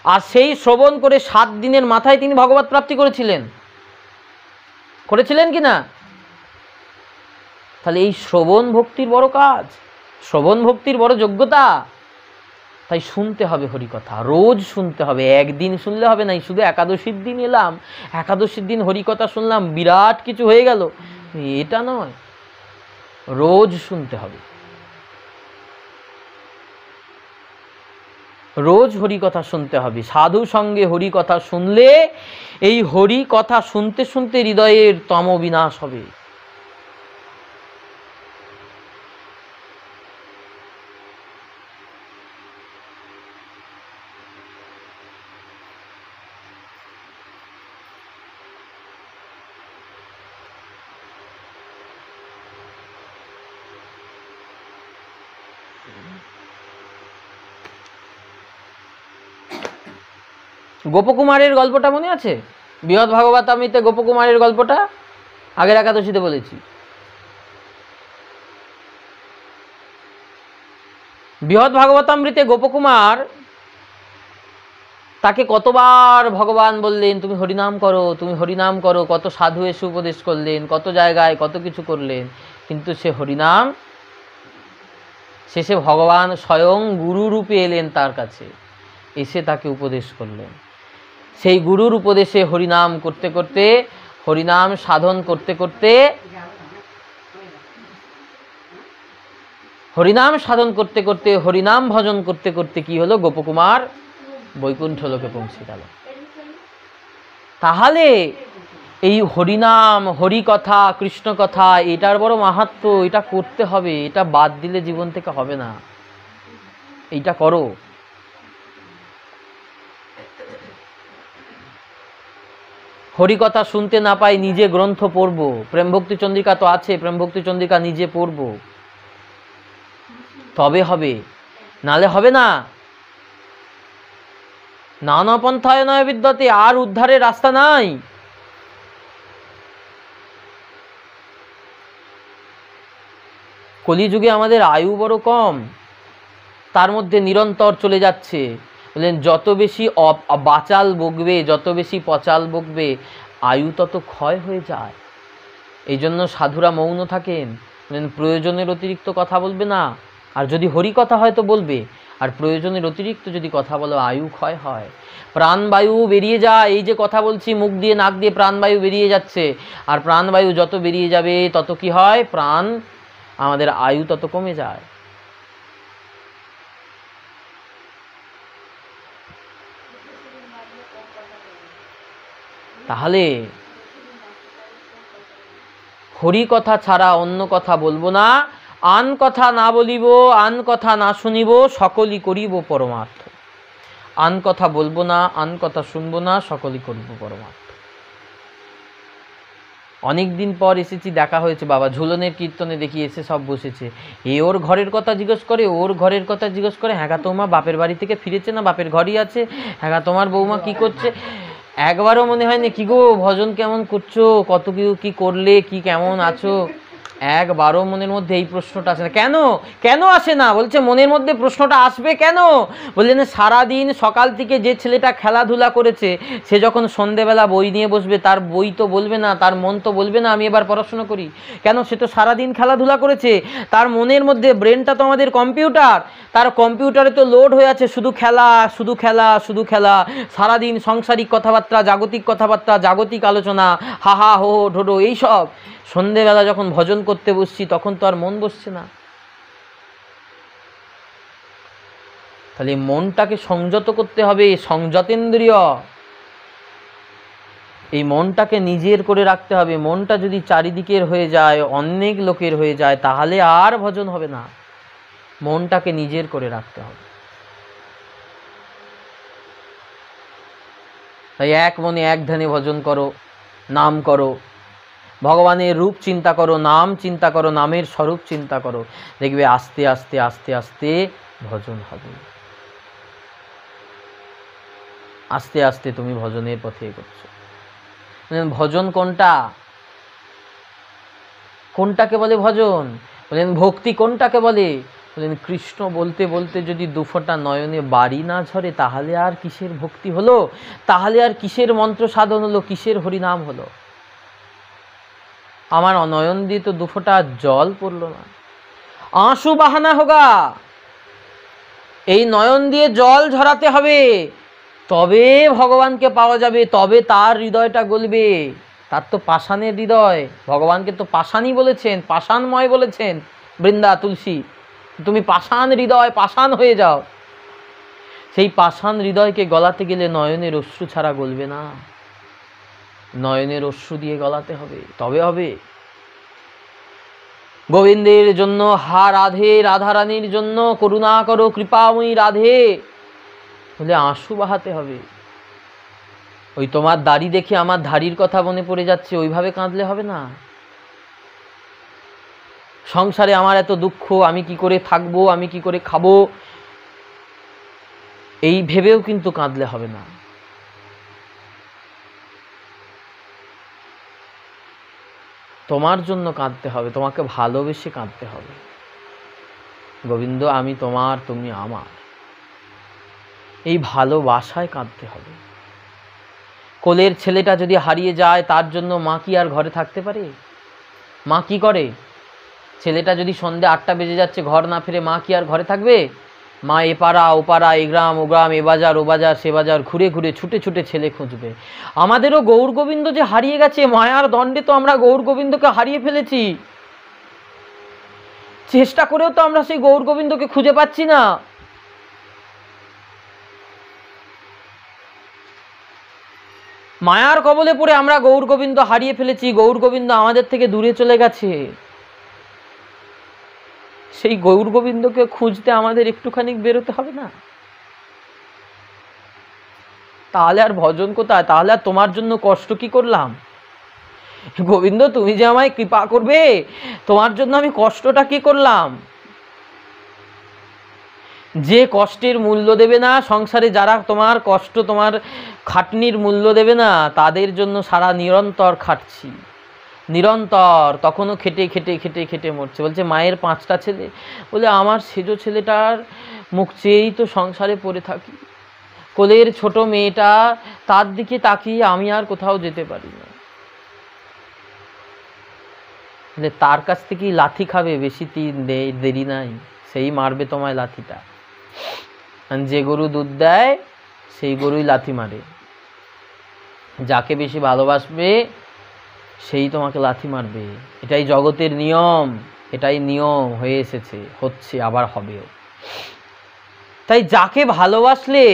আর সেই শ্রবণ করে 7 দিনের মাথায় তিনি ভগবত প্রাপ্তি করেছিলেন কি না? তাহলে এই শ্রবণ ভক্তির বড় কাজ, শ্রবণ ভক্তির বড় যোগ্যতা। তাই শুনতে হবে হরিকথা, রোজ শুনতে হবে। একদিন শুনলে হবে না, শুধু একাদশীর দিন এলাম, একাদশীর দিন হরিকথা শুনলাম, বিরাট কিছু হয়ে গেল, এটা নয়। রোজ শুনতে হবে, রোজ হরিকথা শুনতে হবে। সাধু সঙ্গে হরিকথা শুনলে এই হরিকথা শুনতে শুনতে হৃদয়ের তম বিনাশ হবে। গোপকুমারের গল্পটা মনে আছে? বৃহৎ ভাগবতামৃতে গোপকুমারের গল্পটা আগের একাদশীতে বলেছি। বৃহৎ ভাগবতামৃতে গোপকুমার, তাকে কতবার ভগবান বললেন তুমি হরিনাম করো, তুমি হরিনাম করো, কত সাধু এসে উপদেশ করলেন, কত জায়গায় কত কিছু করলেন, কিন্তু সে হরিনাম, শেষে ভগবান স্বয়ং গুরু রূপে এলেন তার কাছে, এসে তাকে উপদেশ করলেন। সেই গুরুর উপদেশে হরিনাম করতে করতে, হরিনাম সাধন করতে করতে, হরিনাম সাধন করতে করতে, হরিনাম ভজন করতে করতে কি হলো? গোপকুমার বৈকুণ্ঠ লোকে পৌঁছে গেল। তাহলে এই হরিনাম, হরিকথা, কৃষ্ণ কথা, এটার বড় মাহাত্ম্য, এটা করতে হবে, এটা বাদ দিলে জীবন থেকে হবে না। এইটা করো। হরিকথা শুনতে না পাই, নিজে গ্রন্থ পড়ব, প্রেম ভক্তি চন্দ্রিকা তো আছে, প্রেম ভক্তি চন্দ্রিকা নিজে পড়ব, তবে হবে, নালে হবে না। নানা পন্থায় নয় বিদ্যতে, আর উদ্ধারের রাস্তা নাই। কলিযুগে আমাদের আয়ু বড় কম, তার মধ্যে নিরন্তর চলে যাচ্ছে। বললেন যত বেশি বাচাল বকবে, যত বেশি পচাল বকবে, আয়ু তত ক্ষয় হয়ে যায়। এই জন্য সাধুরা মৌন থাকেন। প্রয়োজনের অতিরিক্ত কথা বলবে না, আর যদি হরিকথা হয় তো বলবে, আর প্রয়োজনের অতিরিক্ত যদি কথা বলো আয়ু ক্ষয় হয়, প্রাণবায়ু বেরিয়ে যায়। এই যে কথা বলছি, মুখ দিয়ে নাক দিয়ে প্রাণবায়ু বেরিয়ে যাচ্ছে, আর প্রাণবায়ু যত বেরিয়ে যাবে তত কি হয়? প্রাণ, আমাদের আয়ু তত কমে যায়। তাহলে হরি কথা ছাড়া অন্য কথা বলবো না, আন কথা না বলিব, আন কথা না শুনিব, সকলই করিব পরমার্থ। আন কথা বলবো না, আন কথা শুনবো না, সকলই করিব পরমার্থ। অনেক দিন পর এসেছি, দেখা হয়েছে, বাবা ঝুলনের কীর্তনে দেখি এসে সব বসেছে। এ ওর ঘরের কথা জিজ্ঞেস করে, ওর ঘরের কথা জিজ্ঞেস করে, হ্যাঁ তোমার বাপের বাড়ি থেকে ফিরেছে না বাপের ঘরই আছে, হ্যাঁ তোমার বৌমা কি করছে। একবারও মনে হয় না কি গো ভজন কেমন করছো, কত কি করলে, কি কেমন আছো, একবারও মনের মধ্যে এই প্রশ্নটা আসে না। কেন কেন আসে না? বলছে মনের মধ্যে প্রশ্নটা আসবে কেন? বললেন সারাদিন সকাল থেকে যে ছেলেটা খেলাধুলা করেছে, সে যখন সন্ধেবেলা বই নিয়ে বসবে, তার বই তো বলবে না, তার মন তো বলবে না আমি এবার পড়াশোনা করি। কেন? সে তো সারাদিন খেলাধুলা করেছে, তার মনের মধ্যে, ব্রেনটা তো আমাদের কম্পিউটার, তার কম্পিউটারে তো লোড হয়ে আছে শুধু খেলা, শুধু খেলা, শুধু খেলা। সারাদিন সাংসারিক কথাবার্তা, জাগতিক কথাবার্তা, জাগতিক আলোচনা, হাহা হো হো ঢোঢো, এইসব। সন্ধেবেলা যখন ভজন করতে বসছি তখন তো আর মন বসছে না। তাহলে মনটাকে সংযত করতে হবে, সংযতেন্দ্রিয়, এই মনটাকে নিজের করে রাখতে হবে। মনটা যদি চারিদিকের হয়ে যায়, অনেক লোকের হয়ে যায়, তাহলে আর ভজন হবে না। মনটাকে নিজের করে রাখতে হবে। তাই এক মনে এক ধ্যানে ভজন করো, নাম করো, ভগবানের রূপ চিন্তা করো, নাম চিন্তা করো, নামের স্বরূপ চিন্তা করো, দেখবে আস্তে আস্তে আস্তে আস্তে ভজন হবে। আস্তে আস্তে তুমি ভজনের পথে এগোচ্ছ। ভজন কোনটা? কোনটাকে বলে ভজন? বলেন ভক্তি কোনটাকে বলে? বলেন কৃষ্ণ বলতে বলতে যদি দুফোঁটা নয়নে বাড়ি না ঝরে তাহলে আর কিসের ভক্তি হলো? তাহলে আর কিসের মন্ত্র সাধন হলো? কিসের হরিনাম হলো? আমার নয়ন দিয়ে তো দুফোঁটা জল পড়লো না। আঁসু বাহানা হোগা, এই নয়ন দিয়ে জল ঝরাতে হবে, তবে ভগবানকে পাওয়া যাবে, তবে তার হৃদয়টা গলবে। তার তো পাষাণের হৃদয়, ভগবানকে তো পাষাণই বলেছেন, পাষাণময় বলেছেন বৃন্দা তুলসী। তুমি পাষাণ হৃদয়, পাষাণ হয়ে যাও। সেই পাষাণ হৃদয়কে গলাতে গেলে নয়নের অশ্রু ছাড়া গলবে না, নয়নের অশ্রু দিয়ে গলাতে হবে, তবে হবে। গোবিন্দের জন্য, হা রাধে, রাধারানীর জন্য করুণা করো কৃপাময়ী রাধে বলে আঁসু বাহাতে হবে। ওই তোমার দাড়ি দেখে আমার ধাড়ির কথা মনে পড়ে যাচ্ছে, ওইভাবে কাঁদলে হবে না। সংসারে আমার এত দুঃখ, আমি কি করে থাকবো, আমি কি করে খাবো, এই ভেবেও কিন্তু কাঁদলে হবে না। তোমার জন্য কাঁদতে হবে, তোমাকে ভালোবেসে কাঁদতে হবে। গোবিন্দ আমি তোমার, তুমি আমার, এই ভালোবাসায় কাঁদতে হবে। কোলের ছেলেটা যদি হারিয়ে যায় তার জন্য মা কি আর ঘরে থাকতে পারে? মা কি করে? ছেলেটা যদি সন্ধ্যে 8টা বেজে যাচ্ছে ঘর না ফিরে, মা কি আর ঘরে থাকবে? মা এপাড়া ওপাড়া, এ গ্রাম ও গ্রাম, এ বাজার ও বাজার, সে বাজার ঘুরে ঘুরে ছুটে ছুটে ছেলে খুঁজবে। আমাদেরও গৌর গোবিন্দ যে হারিয়ে গেছে, মায়ার দণ্ডে তো আমরা গৌর গোবিন্দকে হারিয়ে ফেলেছি। চেষ্টা করেও তো আমরা সেই গৌর গোবিন্দকে খুঁজে পাচ্ছি না। মায়ার কবলে পড়ে আমরা গৌর গোবিন্দ হারিয়ে ফেলেছি, গৌর গোবিন্দ আমাদের থেকে দূরে চলে গেছে। সেই গৌর গোবিন্দকে খুঁজতে আমাদের একটুখানি বেরোতে হবে না? তাহলে আর ভজন কোথায়? তাহলে আর তোমার জন্য কষ্ট কি করলাম? গোবিন্দ তুমি যে আমায় কৃপা করবে, তোমার জন্য আমি কষ্টটা কি করলাম? যে কষ্টের মূল্য দেবে না সংসারে, যারা তোমার কষ্ট, তোমার খাটনির মূল্য দেবে না, তাদের জন্য সারা নিরন্তর খাটছি, নিরন্তর। তখনও খেটে খেটে খেটে খেটে মরছে। বলছে মায়ের 5টা ছেলে, বলে আমার সেজো ছেলেটার মুখ চেয়েই তো সংসারে পড়ে থাকি। কোলের ছোট মেয়েটা, তার দিকে তাকিয়ে আমি আর কোথাও যেতে পারি না। তার কাছ থেকেই লাথি খাবে, বেশি দেরি নাই, সেই মারবে তোমায় লাথিটা। যে গরু দুধ দেয় সেই গরুই লাথি মারে। যাকে বেশি ভালোবাসবে সেই তোমাকে লাথি মারবে। এটাই জগতের নিয়ম, এটাই নিয়ম হয়ে এসেছে, হচ্ছে, আবার হবেও। তাই যাকে ভালোবাসলে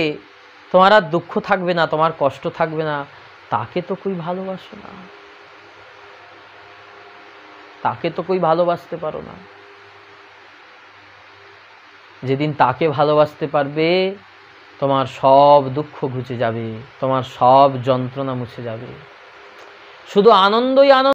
তোমার আর দুঃখ থাকবে না, তোমার কষ্ট থাকবে না, তাকে তো কই ভালোবাসো না, তাকে তো কই ভালোবাসতে পারো না। যেদিন তাকে ভালোবাসতে পারবে, তোমার সব দুঃখ ঘুচে যাবে, তোমার সব যন্ত্রণা মুছে যাবে, শুধু আনন্দই আনন্দ।